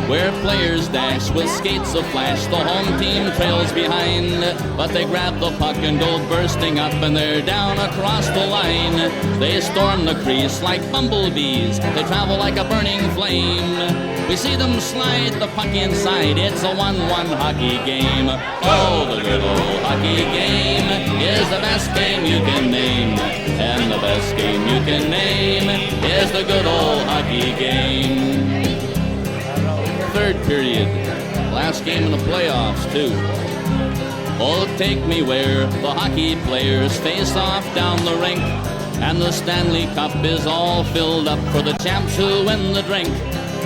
where players dash with skates aflash. The home team trails behind, but they grab the puck and go bursting up, and they're down across the line. They storm the crease like bumblebees. They travel like a burning flame. We see them slide the puck inside. It's a 1-1 hockey game. Oh, the good old hockey game is the best game you can name. And the best game you can name is the good old hockey game. Third period, last game in the playoffs too. Oh, take me where the hockey players face off down the rink, and the Stanley Cup is all filled up for the champs who win the drink.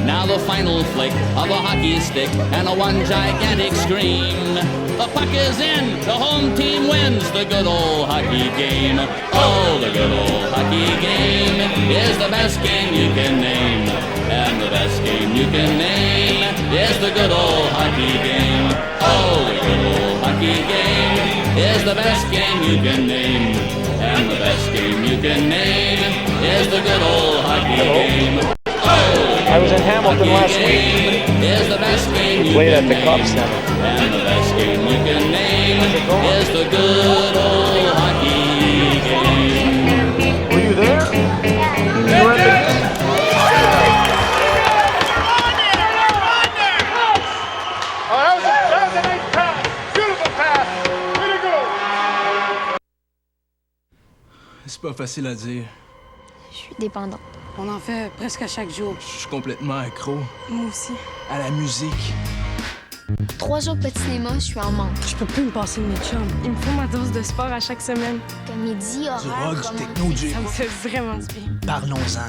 Now the final flick of a hockey stick and a one gigantic scream. The puck is in, the home team wins the good old hockey game. Oh, the good old hockey game is the best game you can name. And the best game you can name is the good old hockey game. Oh, the good old hockey game is the best game you can name. And the best game you can name is the good old hockey game. I was in Hamilton last week. Is the best game you Played at can the name. Club Center. And the best game you can name is the good old hockey game. Were you there? You were at That was a nice pass. Beautiful pass. Way to go. C'est pas facile à dire. Je suis dépendante. On en fait presque à chaque jour. Je suis complètement accro. Moi aussi. À la musique. 3 jours pas de cinéma, je suis en manque. Je peux plus me passer de mes chums. Il me faut ma dose de sport à chaque semaine. Comédie, horreur, rock, du techno, du Ça me fait vraiment du bien. Parlons-en.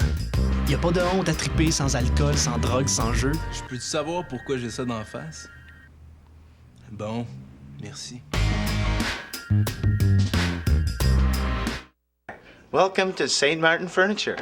Y a pas de honte à triper sans alcool, sans drogue, sans jeu. Je peux-tu savoir pourquoi j'ai ça d'en face? Bon, merci. Welcome to St. Martin Furniture.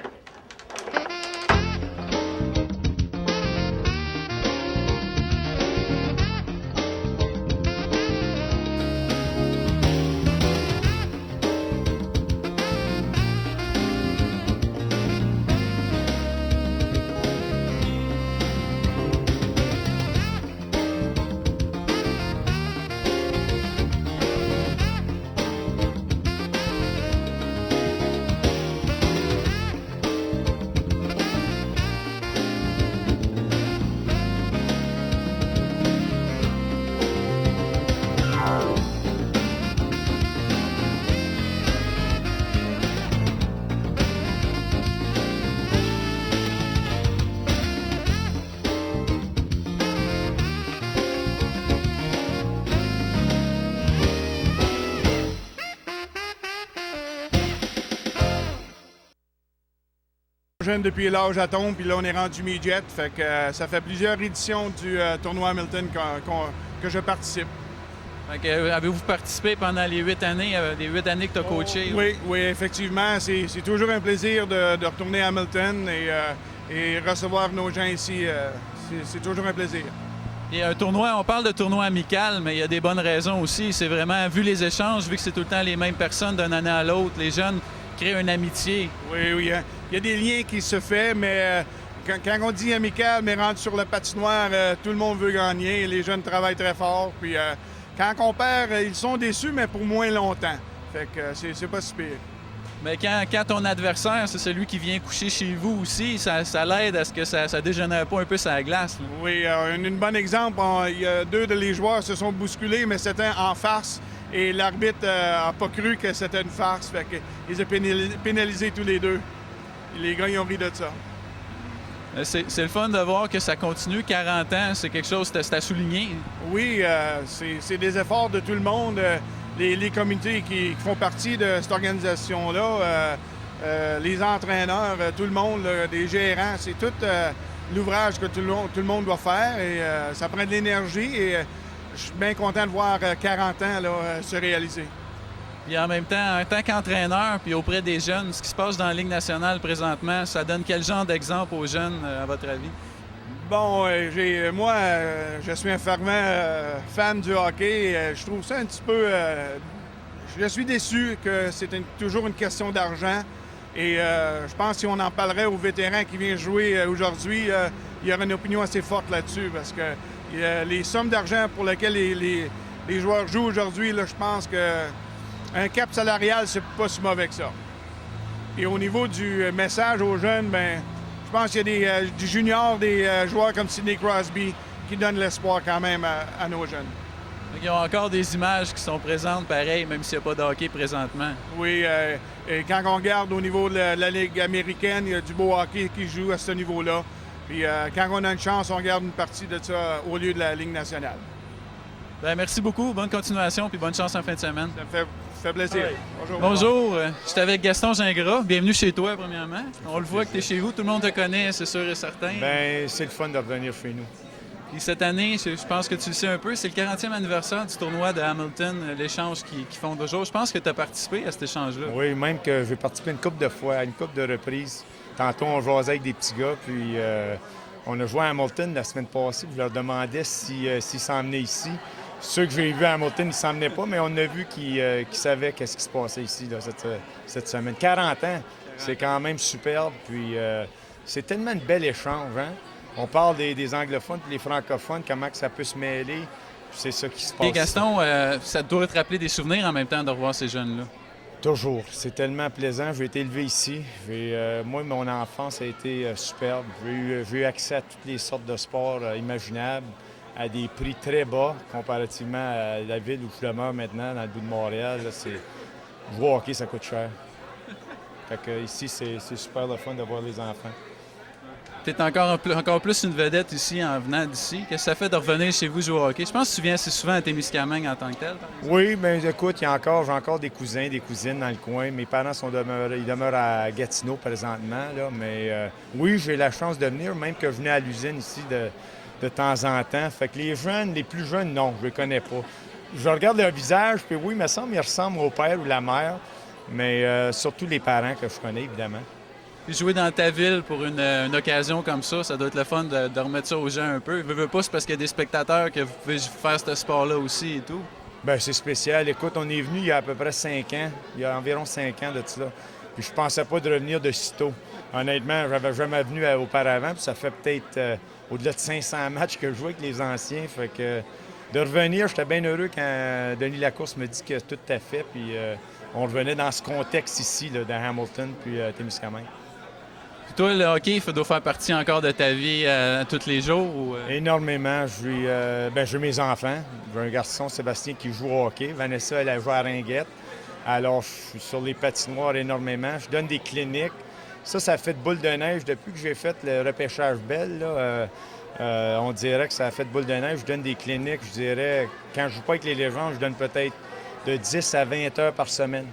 Jeune depuis l'âge à tombe, puis là on est rendu midget, fait que ça fait plusieurs éditions du tournoi Hamilton que je participe. Avez-vous participé pendant les 8 années, que tu as coaché? Oui, effectivement, c'est toujours un plaisir de retourner à Hamilton et recevoir nos gens ici, c'est toujours un plaisir. Et un tournoi, on parle de tournoi amical, mais il y a des bonnes raisons aussi. C'est vraiment, vu les échanges, vu que c'est tout le temps les mêmes personnes d'une année à l'autre, les jeunes créent une amitié. Oui, il y a des liens qui se font, mais quand on dit amical, mais rendu sur la patinoire, tout le monde veut gagner. Les jeunes travaillent très fort. Puis quand on perd, ils sont déçus, mais pour moins longtemps. Fait que c'est pas si pire. Mais quand ton adversaire, c'est celui qui vient coucher chez vous aussi, ça l'aide à ce que ça dégénère pas un peu sa glace. Là. Oui, un bon exemple, il y a 2 des joueurs se sont bousculés, mais c'était en farce. Et l'arbitre n'a pas cru que c'était une farce. Fait qu'ils ont pénalisé tous les 2. Et les gars, ils ont ri de ça. C'est le fun de voir que ça continue. 40 ans, c'est quelque chose c'est à souligner. Oui, c'est des efforts de tout le monde. Les communautés qui font partie de cette organisation-là, les entraîneurs, tout le monde, des gérants, c'est tout l'ouvrage que tout le monde doit faire. Et ça prend de l'énergie. Et je suis bien content de voir 40 ans là, se réaliser. Puis en même temps, en tant qu'entraîneur, puis auprès des jeunes, ce qui se passe dans la Ligue nationale présentement, ça donne quel genre d'exemple aux jeunes, à votre avis? Bon, moi, je suis un fervent fan du hockey. Je trouve ça un petit peu... je suis déçu que c'est toujours une question d'argent. Et je pense que si on en parlerait aux vétérans qui viennent jouer aujourd'hui, il y aurait une opinion assez forte là-dessus. Parce que les sommes d'argent pour lesquelles les joueurs jouent aujourd'hui, là, je pense que un cap salarial, c'est pas si mauvais que ça. Et au niveau du message aux jeunes, ben, je pense qu'il y a du junior, des joueurs comme Sidney Crosby qui donnent l'espoir quand même à nos jeunes. Il y a encore des images qui sont présentes pareil, même s'il n'y a pas de hockey présentement. Oui, et quand on regarde au niveau de la Ligue américaine, il y a du beau hockey qui joue à ce niveau-là. Puis quand on a une chance, on regarde une partie de ça au lieu de la Ligue nationale. Bien, merci beaucoup, bonne continuation puis bonne chance en fin de semaine. Ça me fait plaisir. Ouais. Bonjour. Bonjour, je suis avec Gaston Gingras. Bienvenue chez toi, premièrement. On le voit que tu es chez vous, tout le monde te connaît, c'est sûr et certain. Bien, c'est le fun de revenir chez nous. Puis cette année, je pense que tu le sais un peu, c'est le 40e anniversaire du tournoi de Hamilton, l'échange qu'ils font d'aujourd'hui. Je pense que tu as participé à cet échange-là. Oui, même que j'ai participé une couple de fois, à une couple de reprises. Tantôt, on jasait avec des petits gars, puis on a joué à Hamilton la semaine passée. Je leur demandais s'ils s'en venaient ici. Ceux que j'ai vus à Hamilton, ils ne s'en venaient pas, mais on a vu qu'ils savaient qu'est-ce qui se passait ici là, cette semaine. 40 ans, c'est quand même superbe. Puis c'est tellement un bel échange. Hein? On parle des anglophones et des francophones, comment que ça peut se mêler. C'est ça qui se passe. Et Gaston, ça doit te rappeler des souvenirs en même temps de revoir ces jeunes-là. Toujours. C'est tellement plaisant. J'ai été élevé ici. Moi, mon enfance a été superbe. J'ai eu accès à toutes les sortes de sports imaginables, à des prix très bas comparativement à la ville où je demeure maintenant, dans le bout de Montréal. Là, jouer au hockey, ça coûte cher. Fait que ici, c'est super le fun de voir les enfants. Tu es encore plus une vedette ici en venant d'ici. Qu'est-ce que ça fait de revenir chez vous jouer au hockey? Je pense que tu viens assez souvent à Témiscamingue en tant que tel. Oui, bien écoute, j'ai encore des cousins, des cousines dans le coin. Mes parents ils demeurent à Gatineau présentement. Là, mais oui, j'ai la chance de venir, même que je venais à l'usine ici de temps en temps. Fait que les plus jeunes, non, je les connais pas. Je regarde leur visage, puis oui, il me semble qu'ils ressemblent au père ou la mère, mais surtout les parents que je connais, évidemment. Puis jouer dans ta ville pour une occasion comme ça doit être le fun de remettre ça aux gens un peu. Veux pas, c'est parce qu'il y a des spectateurs que vous pouvez faire ce sport-là aussi et tout. Bien, c'est spécial. Écoute, on est venu il y a à peu près 5 ans. Il y a environ 5 ans de cela. Puis je pensais pas de revenir de sitôt. Honnêtement, j'avais jamais venu auparavant, puis ça fait peut-être au-delà de 500 matchs que je joue avec les anciens. Fait que de revenir, j'étais bien heureux quand Denis Lacourse me dit que tout est fait. Puis on revenait dans ce contexte ici, là, dans Hamilton, puis Témiscamingue. Puis toi, le hockey, ça doit faire partie encore de ta vie tous les jours? Ou... Énormément. J'ai mes enfants. J'ai un garçon, Sébastien, qui joue au hockey. Vanessa, elle a joué à Ringuette. Alors, je suis sur les patinoires énormément. Je donne des cliniques. Ça fait de boule de neige. Depuis que j'ai fait le repêchage Bell, là, on dirait que ça a fait de boule de neige. Je donne des cliniques, je dirais, quand je ne joue pas avec les légendes, je donne peut-être de 10 à 20 heures par semaine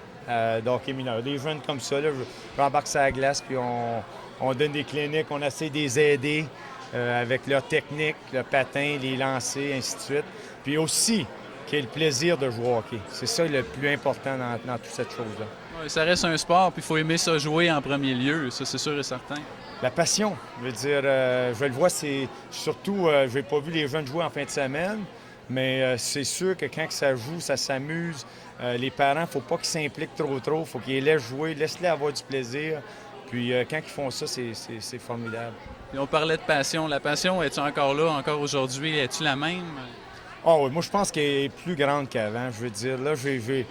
d'hockey mineur. Des jeunes comme ça, là, j'embarque sur la glace, puis on donne des cliniques, on essaie de les aider avec leur technique, le patin, les lancers, ainsi de suite. Puis aussi, qu'il y ait le plaisir de jouer au hockey. C'est ça le plus important dans toute cette chose-là. Ouais, ça reste un sport, puis il faut aimer ça jouer en premier lieu, ça c'est sûr et certain. La passion, je veux dire, je le vois, c'est surtout, je n'ai pas vu les jeunes jouer en fin de semaine, mais c'est sûr que quand ça joue, ça s'amuse. Les parents, il ne faut pas qu'ils s'impliquent trop, il faut qu'ils les laissent jouer, laisse-les avoir du plaisir. Puis quand ils font ça, c'est formidable. Puis on parlait de passion. La passion, es-tu encore là, encore aujourd'hui? Es-tu la même? Oh oui, moi je pense qu'elle est plus grande qu'avant. Je veux dire, là, je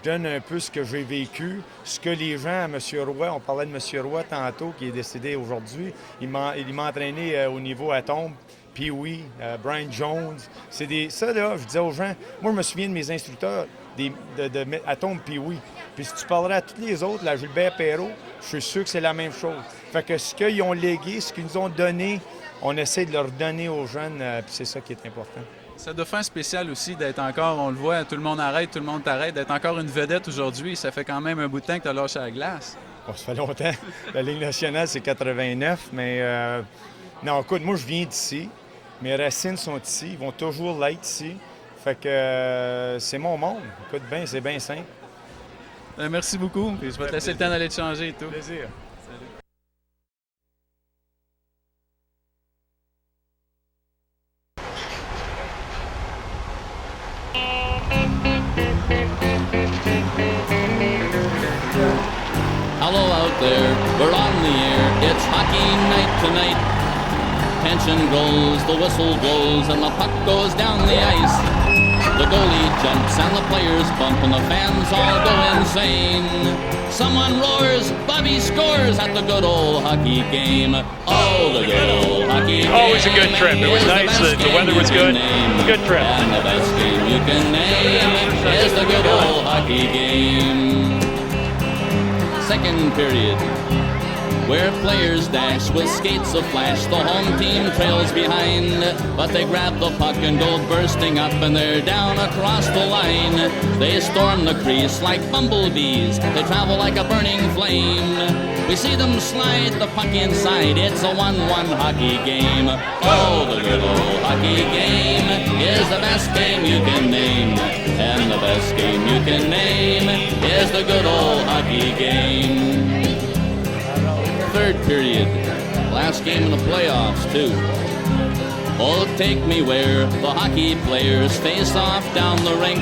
donne un peu ce que j'ai vécu, ce que les gens, M. Roy, on parlait de M. Roy tantôt, qui est décédé aujourd'hui. Il m'a entraîné au niveau atome. Puis oui, Brian Jones. Ça, là, je disais aux gens, moi, je me souviens de mes instructeurs de Atome puis oui. Puis si tu parlerais à tous les autres, là, Gilbert Perrault, je suis sûr que c'est la même chose. Fait que ce qu'ils ont légué, ce qu'ils nous ont donné, on essaie de leur donner aux jeunes, puis c'est ça qui est important. Ça doit faire spécial aussi d'être encore, on le voit, tout le monde arrête, tout le monde t'arrête, d'être encore une vedette aujourd'hui. Ça fait quand même un bout de temps que tu as lâché la glace. Bon, ça fait longtemps. La Ligue nationale, c'est 89, mais non, écoute, moi, je viens d'ici. Mes racines sont ici, ils vont toujours l'être ici. Fait que c'est mon monde. Écoute, bien, c'est bien simple. Merci beaucoup. Puis je vais te laisser le temps d'aller te changer et tout. Plaisir. Hello out there, we're on the air. It's hockey night tonight. Tension grows, the whistle blows, and the puck goes down the ice. The goalie jumps and the players bump and the fans all go insane. Someone roars, Bobby scores at the good old hockey game. Oh, the good old hockey game. Always a good trip. It was nice, the weather was good. Good trip. And the best game you can name is the good old hockey game. Second period, where players dash with skates aflash. The home team trails behind, but they grab the puck and go bursting up, and they're down across the line. They storm the crease like bumblebees. They travel like a burning flame. We see them slide the puck inside. It's a 1-1 hockey game. Oh, the good old hockey game is the best game you can name. And the best game you can name is the good old hockey game. Third period, last game in the playoffs too. Oh, take me where the hockey players face off down the rink,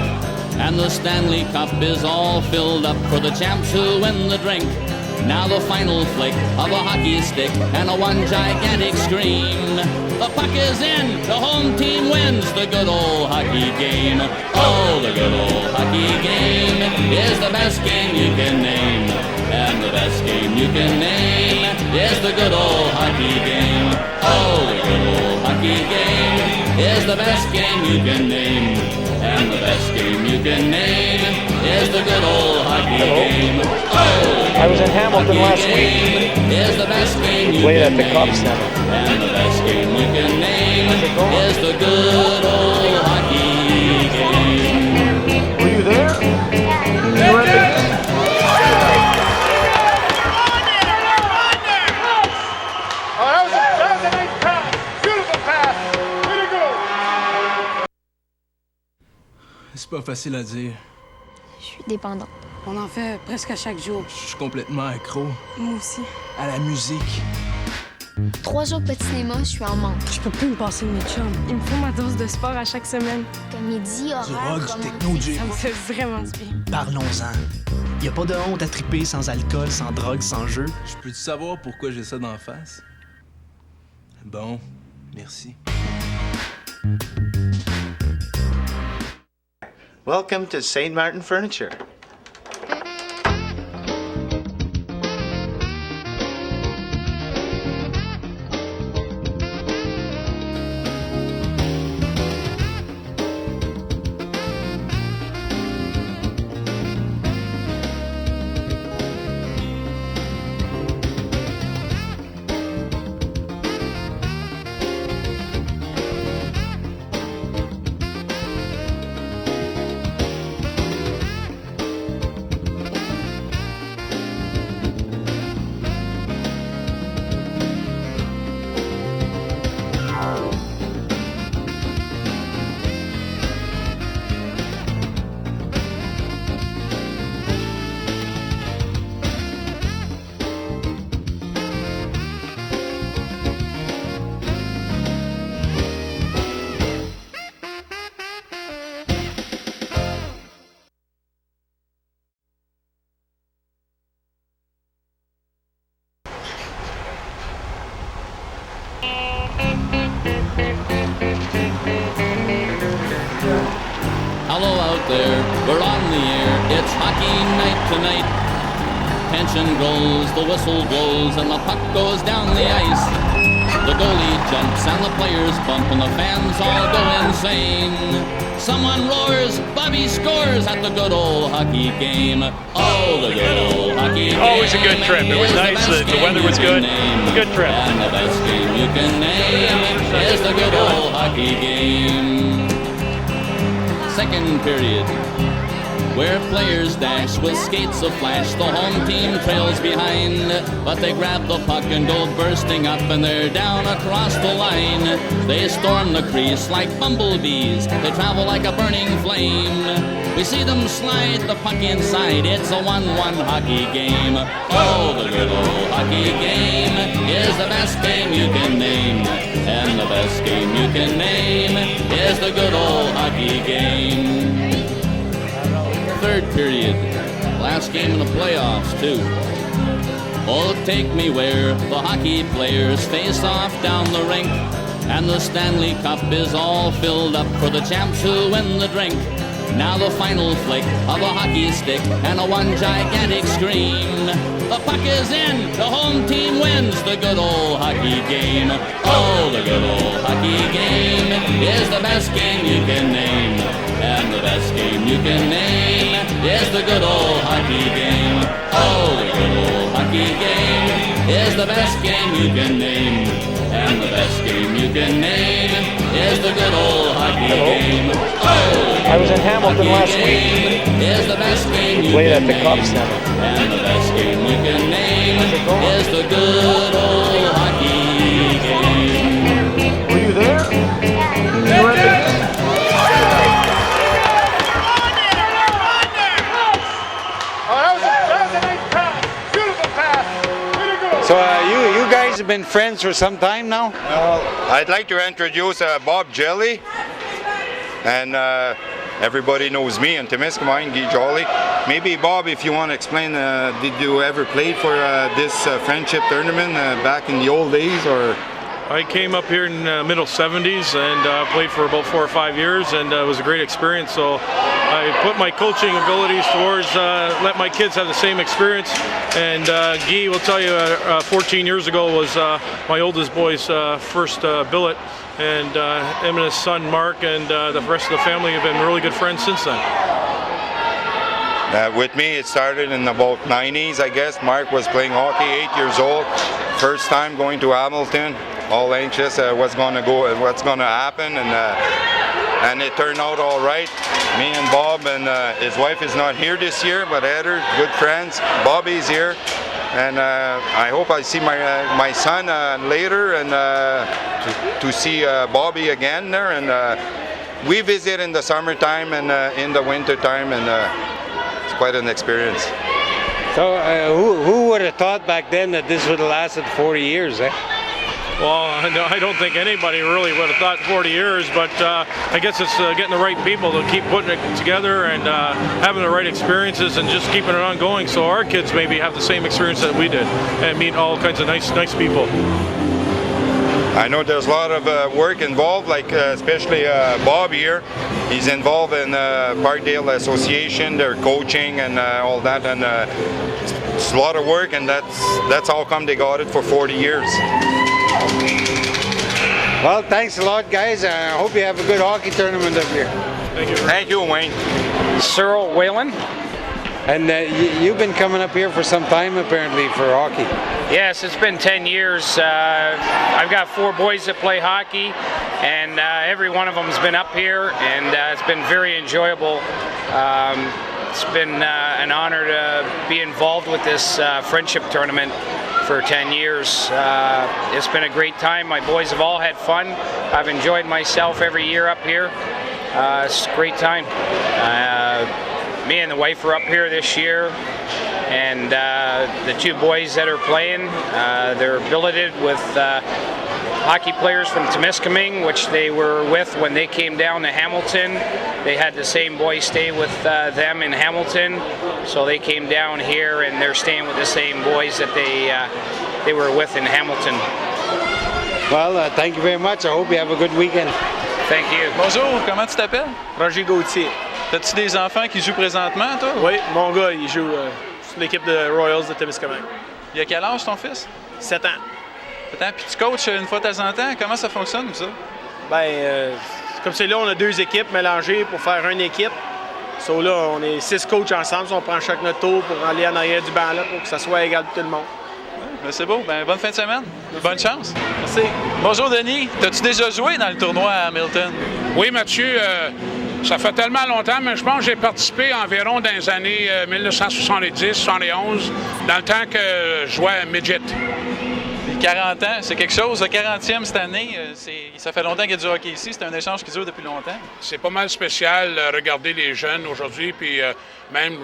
and the Stanley Cup is all filled up for the champs who win the drink. Now the final flick of a hockey stick and a one gigantic scream. The puck is in, the home team wins the good old hockey game. Oh, the good old hockey game is the best game you can name. And the best game you can name is the good old hockey game. Oh, the good old hockey game is the best game you can name. And the best game you can name is the good old hockey game. Oh, I was in Hamilton last week. Is the best game you Played can at the name. Cup Center. And the best game you can name is the good old hockey game. Were you there? You were at the... C'est pas facile à dire. Je suis dépendante. On en fait presque à chaque jour. Je suis complètement accro. Moi aussi. À la musique. 3 jours pas de cinéma, je suis en manque. Je peux plus me passer de mes chums. Il me faut ma dose de sport à chaque semaine. Comédie, horreur, rock, du techno, du Ça me fait vraiment du bien. Parlons-en. Y a pas de honte à triper sans alcool, sans drogue, sans jeu. Je peux-tu savoir pourquoi j'ai ça d'en face? Bon, merci. Welcome to St. Martin Furniture. tonight. Tension grows, the whistle blows, and the puck goes down the ice. The goalie jumps and the players bump and the fans all go insane. Someone roars, Bobby scores at the good old hockey game. Oh, the good old hockey game. Always a good trip. It was nice. The weather was good. Good trip. And the best game you can name is the good old hockey game. Second period, where players dash with skates of flash. The home team trails behind, but they grab the puck and go bursting up, and they're down across the line. They storm the crease like bumblebees. They travel like a burning flame. We see them slide the puck inside. It's a 1-1 hockey game. Oh, the good old hockey game is the best game you can name. And the best game you can name is the good old hockey game. Third period, last game in the playoffs too. Oh, take me where the hockey players face off down the rink, and the Stanley Cup is all filled up for the champs who win the drink. Now the final flick of a hockey stick and a one gigantic scream. The puck is in, the home team wins the good old hockey game. Oh, the good old hockey game is the best game you can name. And the best game you can name is the good old hockey game. Oh, the good old hockey game is the best game you can name. And the best game you can name is the good old hockey game. Oh, I was in Hamilton last week. Is the best game you Played at can the name. Cub Center. And the best game you can name is the good old hockey game. Were you there? You were there? So you guys have been friends for some time now? I'd like to introduce Bob Jelly, and everybody knows me in Temiskaming, Guy Jolly. Maybe Bob, if you want to explain, did you ever play for this friendship tournament back in the old days, or? I came up here in the middle 70s and played for about 4 or 5 years, and it was a great experience. So I put my coaching abilities towards let my kids have the same experience. And Guy will tell you 14 years ago was my oldest boy's first billet, and him and his son Mark and the rest of the family have been really good friends since then. With me, it started in about 90s, I guess. Mark was playing hockey, 8 years old, first time going to Hamilton. All anxious what's going to happen, and it turned out all right. Me and Bob and his wife is not here this year, but Heather, good friends. Bobby's here, and I hope I see my son later, and to see Bobby again there. And we visit in the summertime and in the winter time, and it's quite an experience. So who would have thought back then that this would have lasted 40 years, eh? Well, I don't think anybody really would have thought 40 years, but I guess it's getting the right people to keep putting it together and having the right experiences and just keeping it ongoing, so our kids maybe have the same experience that we did and meet all kinds of nice people. I know there's a lot of work involved, like especially Bob here. He's involved in Parkdale Association, their coaching and all that, and it's a lot of work, and that's how come they got it for 40 years. Well, thanks a lot, guys. I hope you have a good hockey tournament up here. Thank you. Thank you, Wayne. Cyril Whalen. And you've been coming up here for some time, apparently, for hockey. Yes, it's been 10 years. I've got 4 boys that play hockey, and every one of them has been up here, and it's been very enjoyable. It's been an honor to be involved with this friendship tournament for 10 years. It's been a great time. My boys have all had fun. I've enjoyed myself every year up here. It's a great time. Me and the wife are up here this year, and the 2 boys that are playing, they're billeted with hockey players from Temiskaming, which they were with when they came down to Hamilton. They had the same boys stay with them in Hamilton, so they came down here and they're staying with the same boys that they were with in Hamilton. Well, thank you very much. I hope you have a good weekend. Thank you. Bonjour, comment tu t'appelles? Roger Gauthier. As-tu des enfants qui jouent présentement, toi? Oui, mon gars, il joue sur l'équipe de Royals de Témiscamingue. Il a quel âge, ton fils? 7 ans. 7 ans. Puis tu coaches une fois de temps en temps. Comment ça fonctionne, ça? Comme c'est là, on a 2 équipes mélangées pour faire une équipe. Là, on est 6 coachs ensemble. On prend chaque notre tour pour aller en arrière du banc là, pour que ça soit égal pour tout le monde. C'est beau. Bonne fin de semaine. Merci. Bonne chance. Merci. Bonjour, Denis. T'as-tu déjà joué dans le tournoi à Hamilton? Oui, Mathieu. Ça fait tellement longtemps, mais je pense que j'ai participé environ dans les années 1970-71, dans le temps que je jouais à Midget. Puis 40 ans, c'est quelque chose. Le 40e cette année, ça fait longtemps qu'il y a du hockey ici. C'est un échange qui dure depuis longtemps. C'est pas mal spécial regarder les jeunes aujourd'hui, puis même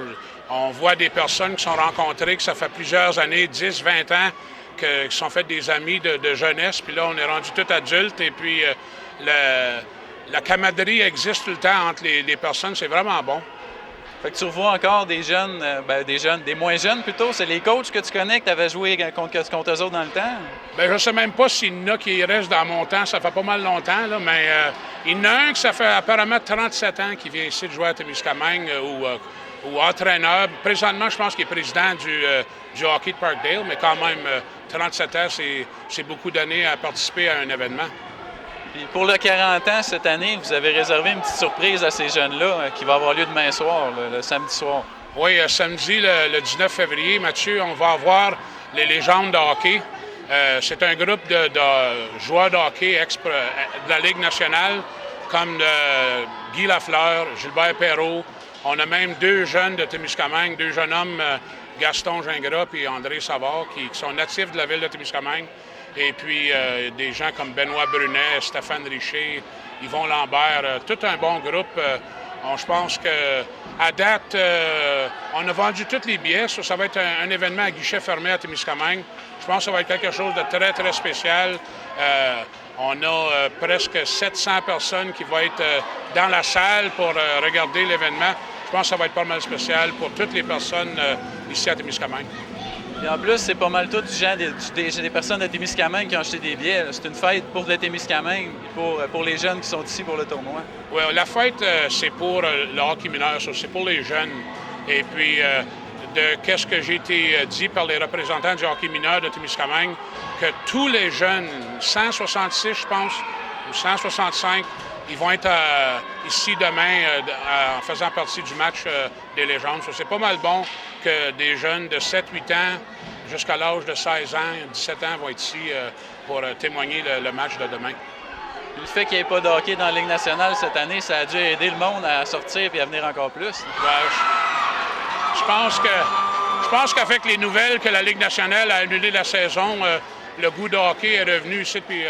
on voit des personnes qui sont rencontrées, que ça fait plusieurs années, 10, 20 ans, qui sont fait des amis de jeunesse, puis là, on est rendu tout adultes, et puis la camaraderie existe tout le temps entre les personnes, c'est vraiment bon. Fait que tu revois encore des jeunes, des moins jeunes plutôt. C'est les coachs que tu connais, que tu avais joué contre eux autres dans le temps? Bien, je sais même pas s'il y en a qui restent dans mon temps. Ça fait pas mal longtemps, là, mais il y en a un qui ça fait apparemment 37 ans qui vient ici de jouer à Témiscamingue ou entraîneur. Présentement, je pense qu'il est président du hockey de Parkdale, mais quand même, 37 ans, c'est beaucoup d'années à participer à un événement. Puis pour le 40 ans, cette année, vous avez réservé une petite surprise à ces jeunes-là qui va avoir lieu demain soir, le samedi soir. Oui, samedi, le 19 février, Mathieu, on va avoir les légendes de hockey. C'est un groupe de joueurs de hockey de la Ligue nationale, comme Guy Lafleur, Gilbert Perrault. On a même 2 jeunes de Témiscamingue, 2 jeunes hommes, Gaston Gingras et André Savard, qui sont natifs de la ville de Témiscamingue. Et puis des gens comme Benoît Brunet, Stéphane Richer, Yvon Lambert, tout un bon groupe. Je pense qu'à date, on a vendu tous les billets. Ça va être un événement à guichet fermé à Témiscamingue. Je pense que ça va être quelque chose de très, très spécial. On a presque 700 personnes qui vont être dans la salle pour regarder l'événement. Je pense que ça va être pas mal spécial pour toutes les personnes ici à Témiscamingue. Et en plus, c'est pas mal tout des personnes de Témiscamingue qui ont acheté des billets. C'est une fête pour le Témiscamingue et pour les jeunes qui sont ici pour le tournoi. Oui, la fête, c'est pour le hockey mineur, c'est pour les jeunes. Et puis, qu'est-ce que j'ai été dit par les représentants du hockey mineur de Témiscamingue, que tous les jeunes, 166, je pense, ou 165, ils vont être ici demain en faisant partie du match des légendes. C'est pas mal bon que des jeunes de 7-8 ans jusqu'à l'âge de 16 ans, 17 ans vont être ici pour témoigner le match de demain. Puis le fait qu'il n'y ait pas de hockey dans la Ligue nationale cette année, ça a dû aider le monde à sortir et à venir encore plus. Je pense qu'avec les nouvelles que la Ligue nationale a annulé la saison, le goût de hockey est revenu ici. Puis,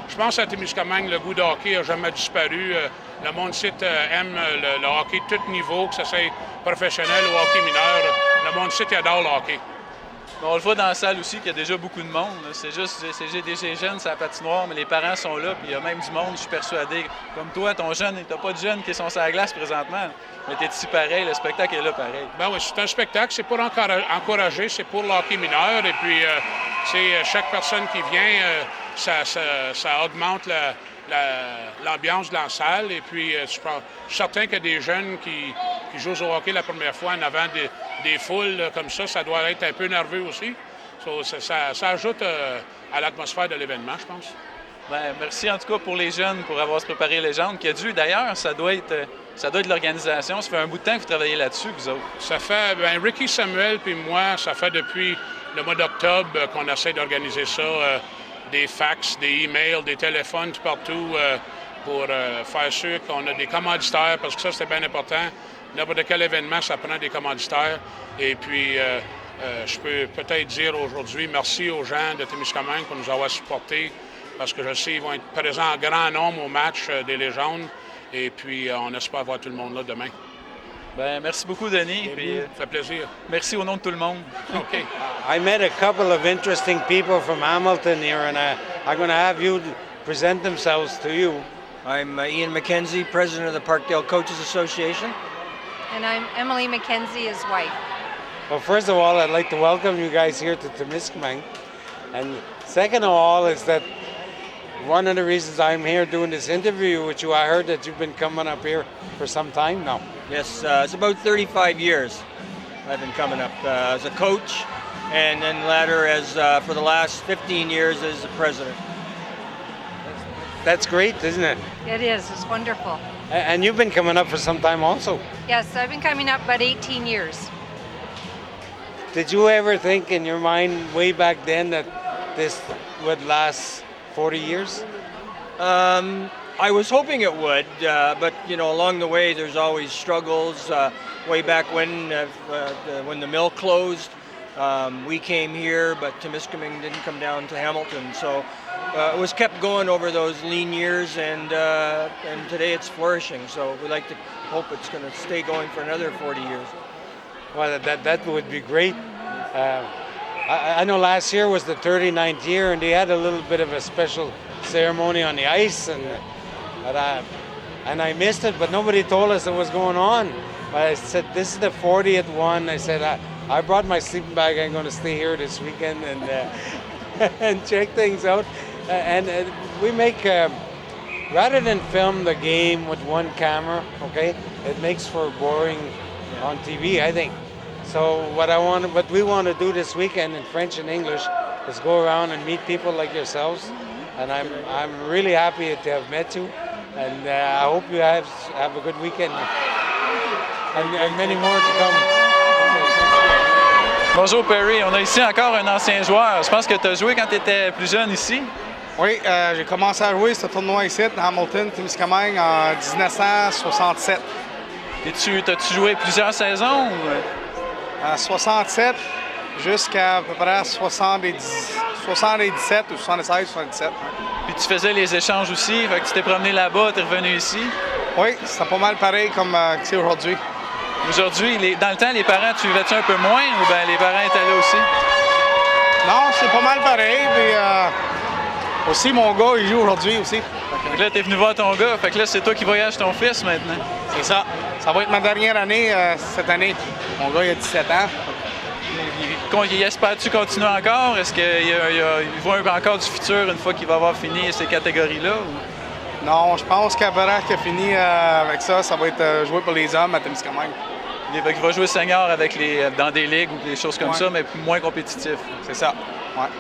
je pense à Témiscamingue, le goût de hockey n'a jamais disparu. Le monde ici aime le hockey de tout niveau, que ce soit professionnel ou hockey mineur. Le monde ici adore le hockey. On le voit dans la salle aussi qu'il y a déjà beaucoup de monde. C'est juste des jeunes, c'est la patinoire, mais les parents sont là, puis il y a même du monde, je suis persuadé. Comme toi, ton jeune, t'as pas de jeunes qui sont sur la glace présentement, mais t'es ici pareil, le spectacle est là pareil. Ben oui, c'est un spectacle, c'est pour encourager, c'est pour le hockey mineur, et puis chaque personne qui vient, ça augmente l'ambiance de la salle, et puis je suis certain qu'il y a des jeunes qui jouent au hockey la première fois en avant des foules comme ça doit être un peu nerveux aussi. Ça ajoute à l'atmosphère de l'événement, je pense. Bien, merci en tout cas pour les jeunes, pour avoir se préparé Légende, qui a dû d'ailleurs, ça doit être l'organisation. Ça fait un bout de temps que vous travaillez là-dessus, vous autres. Ça fait, Ricky Samuel puis moi, ça fait depuis le mois d'octobre qu'on essaie d'organiser ça, des fax, des emails, des téléphones tout partout pour faire sûr qu'on a des commanditaires, parce que ça, c'est bien important. N'importe quel événement, ça prend des commanditaires. Et puis, je peux peut-être dire aujourd'hui merci aux gens de Témiscamingue pour nous avoir supportés, parce que je sais qu'ils vont être présents en grand nombre au match des légendes. Et puis, on espère voir tout le monde là demain. Bien, merci beaucoup, Denis. Puis, ça fait plaisir. Merci au nom de tout le monde. OK. I met a couple of interesting people from Hamilton here, and I'm going to have you present themselves to you. I'm Ian McKenzie, president of the Parkdale Coaches Association. And I'm Emily McKenzie, his wife. Well, first of all, I'd like to welcome you guys here to Témiscamingue. And second of all is that one of the reasons I'm here doing this interview with you, I heard that you've been coming up here for some time now. Yes, it's about 35 years I've been coming up as a coach, and then latter as for the last 15 years as the president. That's great, isn't it? It is. It's wonderful. And you've been coming up for some time also. Yes, I've been coming up about 18 years. Did you ever think in your mind way back then that this would last 40 years? I was hoping it would, but along the way there's always struggles. Way back when the mill closed, we came here, but Temiskaming didn't come down to Hamilton, so it was kept going over those lean years, and today it's flourishing. So we like to hope it's going to stay going for another 40 years. Well, that would be great. I know last year was the 39th year, and they had a little bit of a special ceremony on the ice, and I missed it, but nobody told us what was going on. But I said, this is the 40th one. I said, I brought my sleeping bag. I'm going to stay here this weekend and and check things out. And we make, rather than film the game with one camera, okay, it makes for boring on TV, I think. So what we want to do this weekend in French and English is go around and meet people like yourselves. And I'm really happy to have met you. And I hope you have a good weekend. And many more to come. Bonjour Perry, on a ici encore un ancien joueur. Je pense que tu as joué quand tu étais plus jeune ici. Oui, j'ai commencé à jouer ce tournoi ici, à Hamilton, Témiscamingue, en 1967. T'as-tu joué plusieurs saisons? En 67 jusqu'à peu près 77 ou 76, 77. Puis tu faisais les échanges aussi, fait que tu t'es promené là-bas, t'es revenu ici? Oui, c'était pas mal pareil comme c'est aujourd'hui. Aujourd'hui, dans le temps, les parents, tu vivais-tu un peu moins ou bien les parents étaient là aussi? Non, c'est pas mal pareil. Puis aussi, mon gars, il joue aujourd'hui aussi. Fait que là, t'es venu voir ton gars. Fait que là, c'est toi qui voyages ton fils maintenant. C'est ça. Ça va être ma dernière année cette année. Mon gars, il a 17 ans. Il espère-tu continuer encore? Est-ce qu'il voit encore du futur une fois qu'il va avoir fini ces catégories-là? Ou? Non, je pense qu'après qu'il a fini avec ça, ça va être jouer pour les hommes à Témiscamingue. Il va jouer senior dans des ligues ou des choses comme ça, mais moins compétitif. C'est ça, ouais.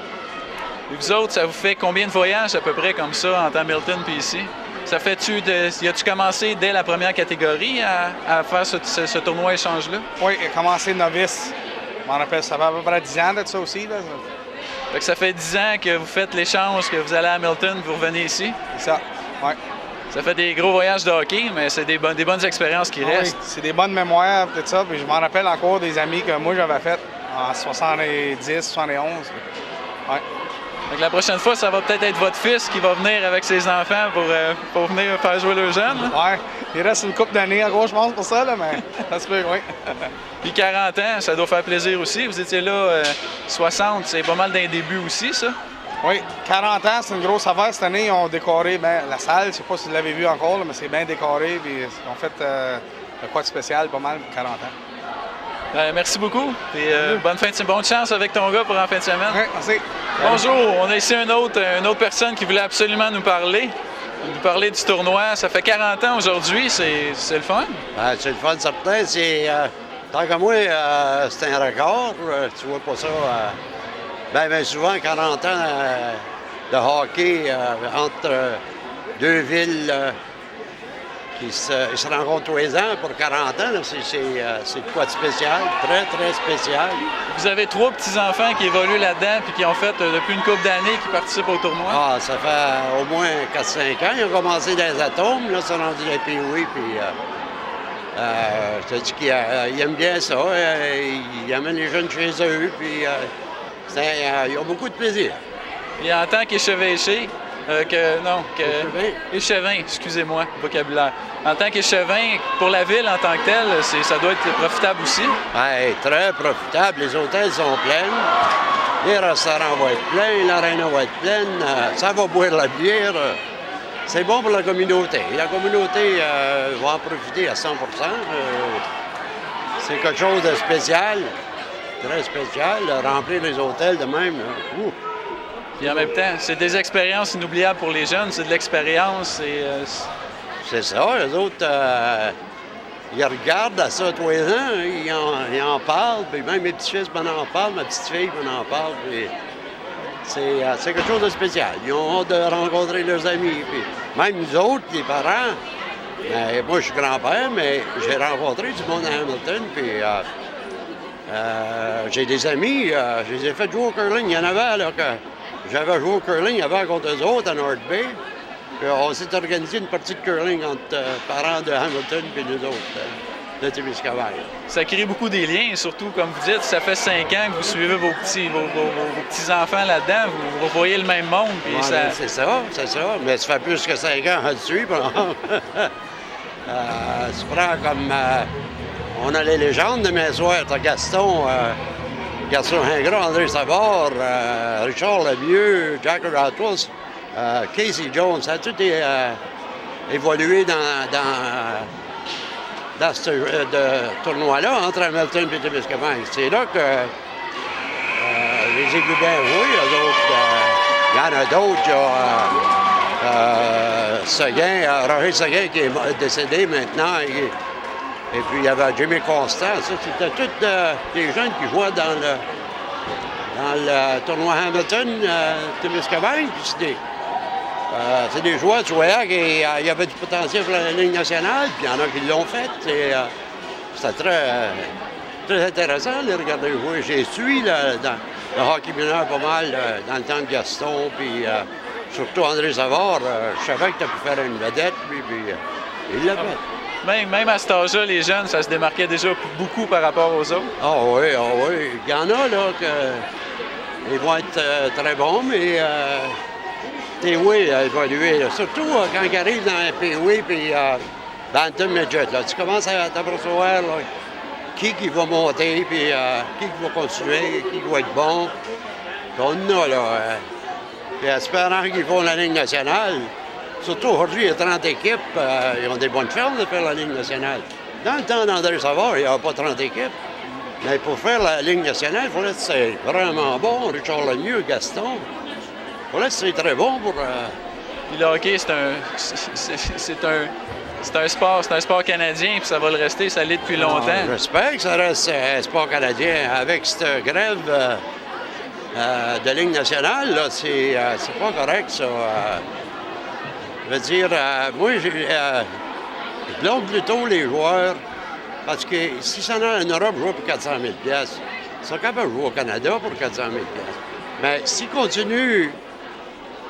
Et vous autres, ça vous fait combien de voyages à peu près comme ça entre Hamilton puis ici? Ça fait-tu as-tu commencé dès la première catégorie à faire ce tournoi échange-là? Oui, il a commencé novice. Je m'en rappelle, ça fait à peu près 10 ans de ça aussi. Là. Fait que ça fait 10 ans que vous faites l'échange, que vous allez à Hamilton, vous revenez ici? C'est ça, oui. Ça fait des gros voyages de hockey, mais c'est des bonnes expériences qui restent. Oui, c'est des bonnes mémoires, tout ça. Puis je m'en rappelle encore des amis que moi j'avais fait en 70, 71. Ouais. Donc la prochaine fois, ça va peut-être être votre fils qui va venir avec ses enfants pour venir faire jouer le jeune. Oui, il reste une couple d'années encore, je pense, pour ça, là, mais ça se peut, oui. Puis 40 ans, ça doit faire plaisir aussi. Vous étiez là 60, c'est pas mal d'un début aussi, ça? Oui, 40 ans, c'est une grosse affaire. Cette année, ils ont décoré la salle. Je ne sais pas si vous l'avez vu encore, là, mais c'est bien décoré. Puis ils ont fait quoi de spécial, pas mal, pour 40 ans. Merci beaucoup. Et bonne chance avec ton gars pour en fin de semaine. Oui, merci. Bonjour, on a ici une autre personne qui voulait absolument nous parler du tournoi. Ça fait 40 ans aujourd'hui, c'est le fun? C'est le fun, certain. Tant que moi, c'est un record. Tu vois pas ça... Bien souvent, 40 ans de hockey entre deux villes qui se rencontrent tous les ans pour 40 ans, c'est quoi de spécial, très, très spécial. Vous avez 3 petits-enfants qui évoluent là-dedans puis qui ont fait depuis une couple d'années qui participent au tournoi? Ah, ça fait au moins 4-5 ans. Ils ont commencé dans les atomes, là, ils sont rendus les POI, puis je te dis qu'ils aiment bien ça. Ils amènent les jeunes chez eux, puis... ils ont beaucoup de plaisir. Et en tant qu'échevêché, échevin, excusez-moi, vocabulaire. En tant qu'échevin, pour la ville en tant que telle, ça doit être profitable aussi? Bien, très profitable. Les hôtels sont pleins, les restaurants vont être pleins, l'aréna va être pleine, ça va boire la bière. C'est bon pour la communauté. La communauté va en profiter à 100%. C'est quelque chose de spécial. Très spécial, remplir les hôtels de même. Puis en même temps, c'est des expériences inoubliables pour les jeunes, c'est de l'expérience. C'est ça, les autres, ils regardent à ça tous les ans, ils en parlent, puis même mes petits-fils m'en en parlent, ma petite-fille m'en en parle, puis c'est quelque chose de spécial. Ils ont hâte de rencontrer leurs amis, puis même nous autres, les parents, moi je suis grand-père, mais j'ai rencontré du monde à Hamilton, puis j'ai des amis, je les ai fait jouer au curling. Il y en avait là que j'avais joué au curling avant contre eux autres à North Bay. Puis on s'est organisé une partie de curling entre parents de Hamilton et nous autres de Témiscamingue. Ça crée beaucoup des liens, surtout comme vous dites, ça fait 5 ans que vous suivez vos petits-enfants là-dedans, vous voyez le même monde. Puis Ouais, ça... C'est ça, mais ça fait plus que 5 ans à le suivre. Tu prends comme... on a les légendes de mes soirs, t'as Gaston Ingras, André Savard, Richard Lemieux, Jack Ratwas, Casey Jones, ça a tout évolué dans ce tournoi-là entre Hamilton et Témiscamingue. C'est là que les Égouts-Bains, oui, eux autres, il y en a d'autres. Roger Seguin qui est décédé maintenant. Et puis il y avait Jimmy Constant. Ça, c'était tous des jeunes qui jouaient dans le tournoi Hamilton, Témiscamingue. Puis c'est des joueurs, tu voyais qu'il y avait du potentiel pour la Ligue nationale, puis il y en a qui l'ont fait. C'était très intéressant de les regarder jouer. J'ai suivi dans le hockey mineur pas mal dans le temps de Gaston, puis surtout André Savard. Je savais que tu pu faire une vedette, puis il l'a fait. Même à cet âge-là, les jeunes, ça se démarquait déjà beaucoup par rapport aux autres. Ah oui. Il y en a là ils vont être très bons, mais oui, a évolué. Là. Surtout quand ils arrivent dans un PW puis Bantam Midget, là, tu commences à t'apercevoir qui va monter, puis qui va continuer, qui va être bon. Puis on a là. Puis espérant qu'ils font la Ligue nationale. Surtout aujourd'hui, il y a 30 équipes, ils ont des bonnes chances de faire la Ligue nationale. Dans le temps d'André Savard, il n'y avait pas 30 équipes. Mais pour faire la Ligue nationale, il fallait être vraiment bon. Richard Lemieux, Gaston. Il fallait être très bon pour... Puis le hockey, c'est un sport canadien, puis ça va le rester, ça l'est depuis longtemps. J'espère que ça reste un sport canadien. Avec cette grève de Ligue nationale, là, c'est pas correct, ça. Je veux dire, moi, je blâme plutôt les joueurs, parce que si ça en a en Europe, jouer pour 400 000 $, ils sont capables de jouer au Canada pour 400 000 $. Mais s'ils continuent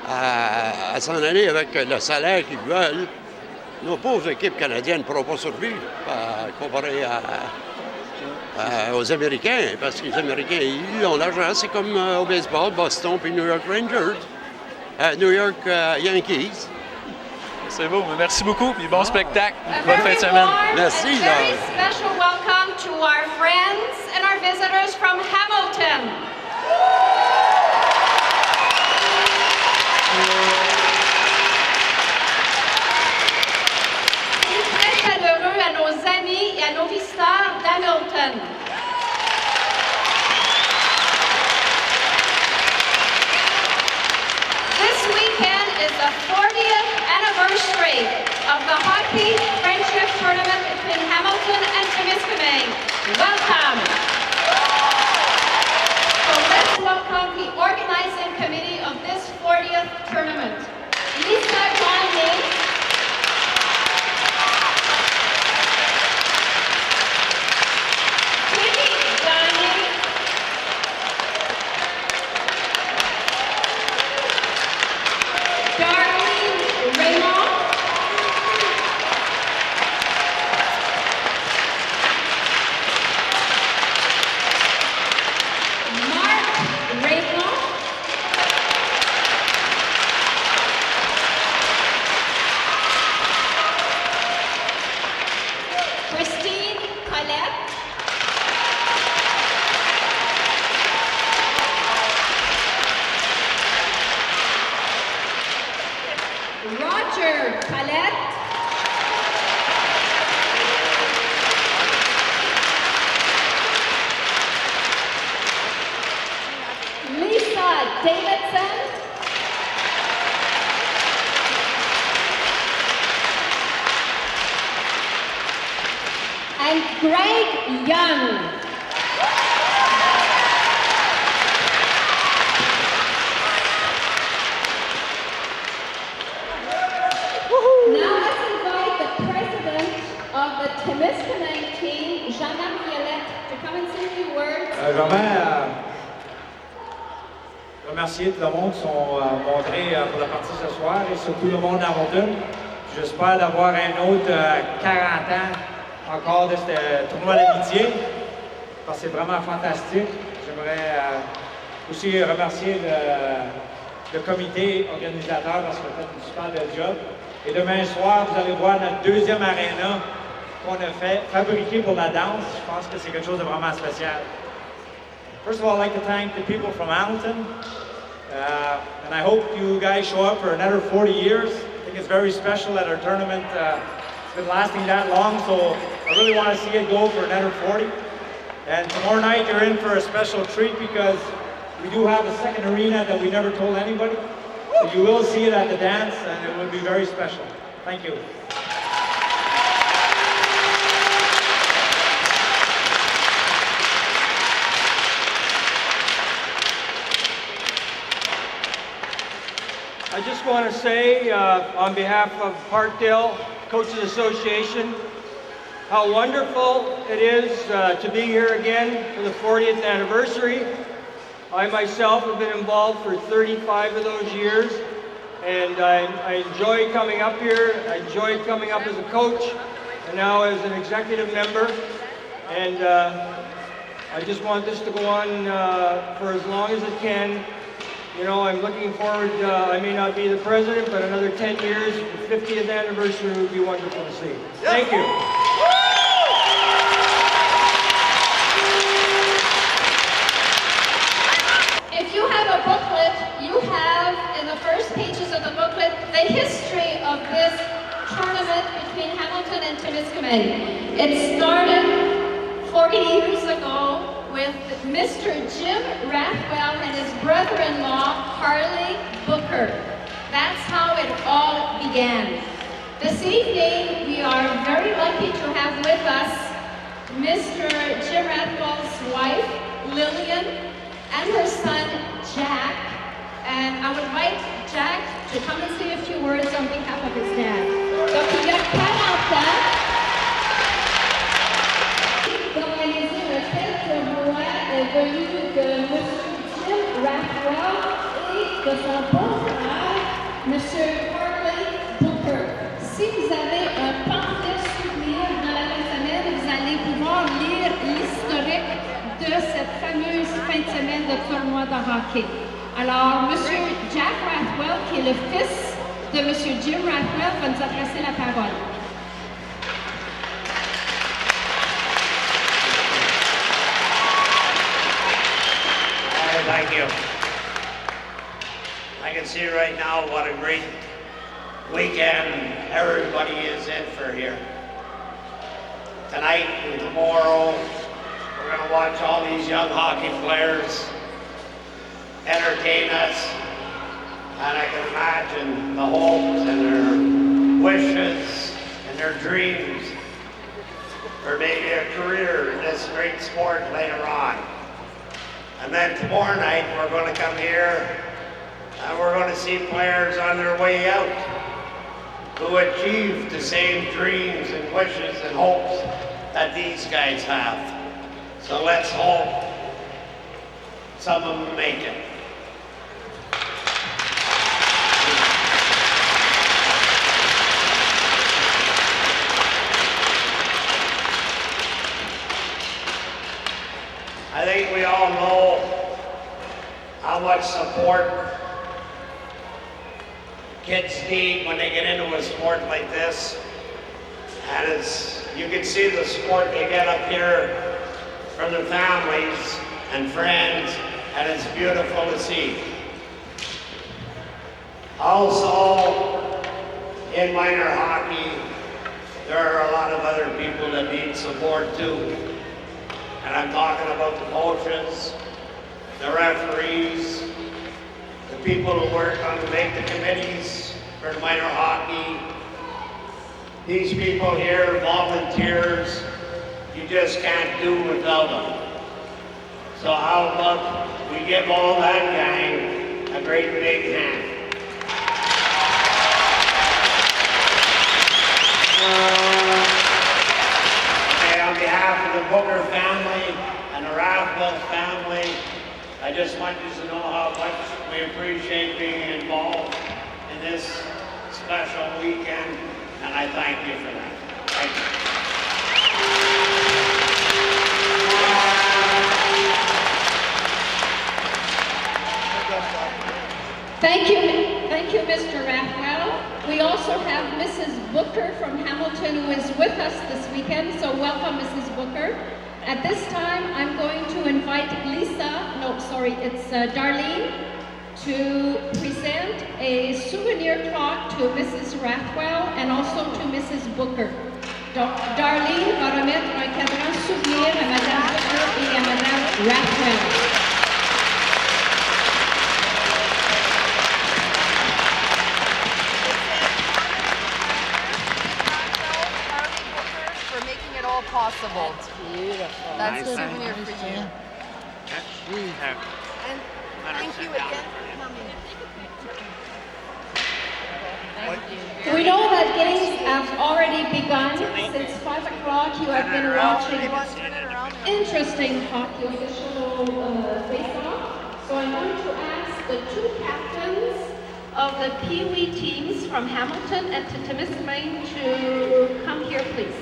à s'en aller avec le salaire qu'ils veulent, nos pauvres équipes canadiennes ne pourront pas survivre comparé aux Américains, parce que les Américains, ils ont l'argent. C'est comme au baseball, Boston puis New York Rangers, New York Yankees. C'est beau, mais merci beaucoup, puis bon spectacle. Bonne fin de semaine. Merci. Very special welcome to our friends and our visitors from Hamilton. Très chaleureux à nos amis et à nos visiteurs d'Hamilton. This weekend is the 40th anniversary of the Hockey Friendship Tournament between Hamilton and Témiscamingue. Welcome. So let's welcome the organizing committee of this 40th tournament. Lisa Gagné, Timmy Gagné, Darlene Raymond, Mark Raymond, Christine Collette, Roger Collette, Lisa Davidson, and Greg Young. Now let's invite the president of the Temiskaming team, Jean-Marc Violette, to come and say a few words. J'aimerais remercier tout le monde qui sont montrés pour la partie ce soir et surtout le monde d'Hamilton. J'espère d'avoir un autre 40 ans encore de ce tournoi d'amitié parce que c'est vraiment fantastique. J'aimerais aussi remercier le comité organisateur parce qu'il a fait une super belle job. Et demain soir, vous allez voir notre deuxième aréna qu'on a fait, fabriqué pour la danse. Je pense que c'est quelque chose de vraiment spécial. First of all, I'd like to thank the people from Hamilton. And I hope you guys show up for another 40 years. I think it's very special that our tournament has been lasting that long, so I really want to see it go for another 40. And tomorrow night you're in for a special treat because we do have a second arena that we never told anybody. So you will see it at the dance and it will be very special. Thank you. I just want to say, on behalf of Parkdale Coaches Association, how wonderful it is to be here again for the 40th anniversary. I myself have been involved for 35 of those years, and I enjoy coming up here. I enjoyed coming up as a coach, and now as an executive member. And I just want this to go on for as long as it can. You know, I'm looking forward, I may not be the president, but another 10 years, the 50th anniversary would be wonderful to see. Thank you. If you have a booklet, you have in the first pages of the booklet the history of this tournament between Hamilton and Temiskaming. It started 40 years ago with Mr. Jim Rathwell and his brother-in-law, Harley Booker. That's how it all began. This evening, we are very lucky to have with us Mr. Jim Rathwell's wife, Lillian, and her son, Jack. And I would like Jack to come and say a few words on behalf of his dad. Donc, il y a 40 ans, d'organiser le fête-roi est venu de M. Jim Rathwell et de son beau-frère, M. Harley Booker. Si vous avez un pamphlet souvenir dans la fin de semaine, vous allez pouvoir lire l'historique de cette fameuse fin de semaine de tournoi de hockey. Alors, M. Jack Rathwell, qui est le fils de M. Jim Rathwell, va nous adresser la parole. Thank you. I can see right now what a great weekend everybody is in for here. Tonight and tomorrow, we're going to watch all these young hockey players entertain us. And I can imagine the hopes and their wishes and their dreams for maybe a career in this great sport later on. And then tomorrow night, we're going to come here and we're going to see players on their way out who achieved the same dreams and wishes and hopes that these guys have. So let's hope some of them make it. I think we all know how much support kids need when they get into a sport like this. And you can see the support they get up here from their families and friends, and it's beautiful to see. Also, in minor hockey, there are a lot of other people that need support too. And I'm talking about the coaches, the referees, the people who work on to make the committees for minor hockey. These people here, volunteers, you just can't do without them. So how about we give all that gang a great big hand. Okay, on behalf of the Booker family and the Rathville family, I just want you to know how much we appreciate being involved in this special weekend, and I thank you for that. Thank you. Thank you, Mr. Rathwell. We also have Mrs. Booker from Hamilton who is with us this weekend, so welcome, Mrs. Booker. At this time, I'm going to invite Darlene, to present a souvenir clock to Mrs. Rathwell and also to Mrs. Booker. Donc, Darlene va remettre un cadran souvenir à Madame Booker et à Madame Rathwell. Possible. That's beautiful. That's a souvenir for you. And thank you again for coming. We know that games have already begun. Since 5 o'clock, you have been watching interesting hockey official face-off. So I'm going to ask the two captains of the Pee Wee teams from Hamilton and Timiskaming to come here, please.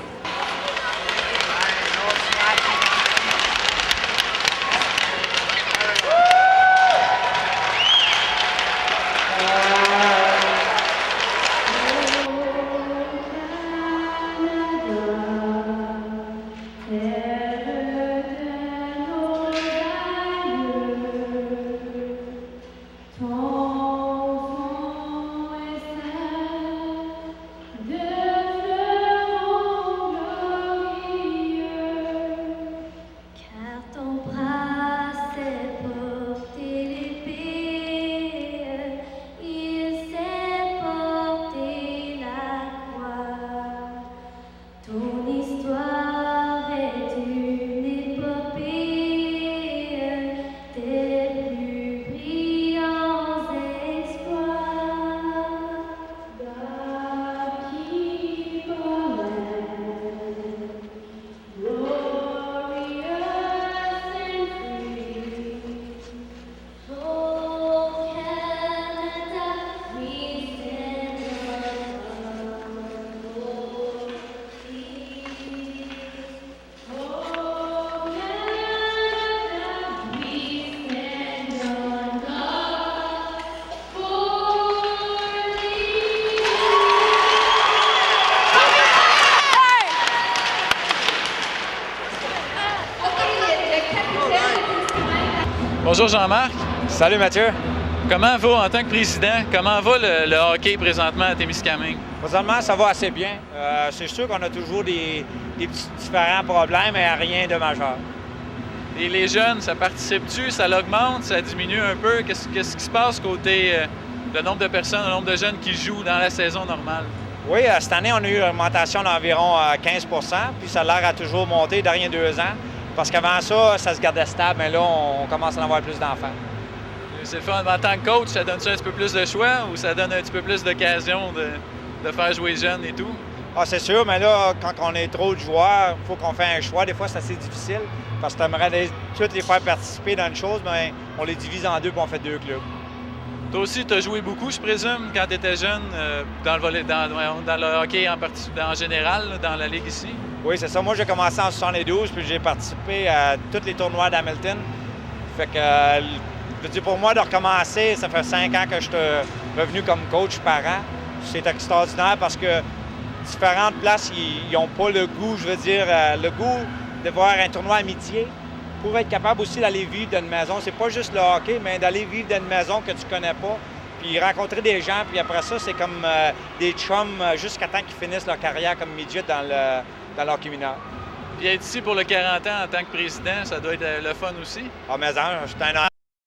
Bonjour Jean-Marc. Salut Mathieu. Comment va, en tant que président, comment va le hockey présentement à Témiscamingue? Présentement, ça va assez bien. C'est sûr qu'on a toujours des petits différents problèmes, mais rien de majeur. Et les jeunes, ça participe-tu? Ça l'augmente? Ça diminue un peu? Qu'est-ce qui se passe côté le nombre de personnes, le nombre de jeunes qui jouent dans la saison normale? Oui, cette année, on a eu une augmentation d'environ 15 %, puis ça a l'air à toujours monter de rien 2 ans. Parce qu'avant ça, ça se gardait stable, mais là, on commence à en avoir plus d'enfants. C'est le fun. En tant que coach, ça donne-tu un petit peu plus de choix ou ça donne un petit peu plus d'occasion de faire jouer les jeunes et tout? Ah, c'est sûr, mais là, quand on est trop de joueurs, il faut qu'on fasse un choix. Des fois, c'est assez difficile parce que tu aimerais tous les faire participer dans une chose, mais on les divise en deux puis on fait 2 clubs. Toi aussi, tu as joué beaucoup, je présume, quand tu étais jeune, dans le hockey en général, dans la Ligue ici? Oui, c'est ça. Moi, j'ai commencé en 72, puis j'ai participé à tous les tournois d'Hamilton. Fait que, je veux dire, pour moi, de recommencer, ça fait 5 ans que je suis revenu comme coach par an. C'est extraordinaire parce que différentes places, ils n'ont pas le goût, je veux dire, le goût de voir un tournoi amitié pour être capable aussi d'aller vivre dans une maison. C'est pas juste le hockey, mais d'aller vivre dans une maison que tu connais pas, puis rencontrer des gens, puis après ça, c'est comme des chums jusqu'à temps qu'ils finissent leur carrière comme midget dans le hockey mineur. Puis être ici pour le 40 ans en tant que président, ça doit être le fun aussi? Ah, mais c'est un honneur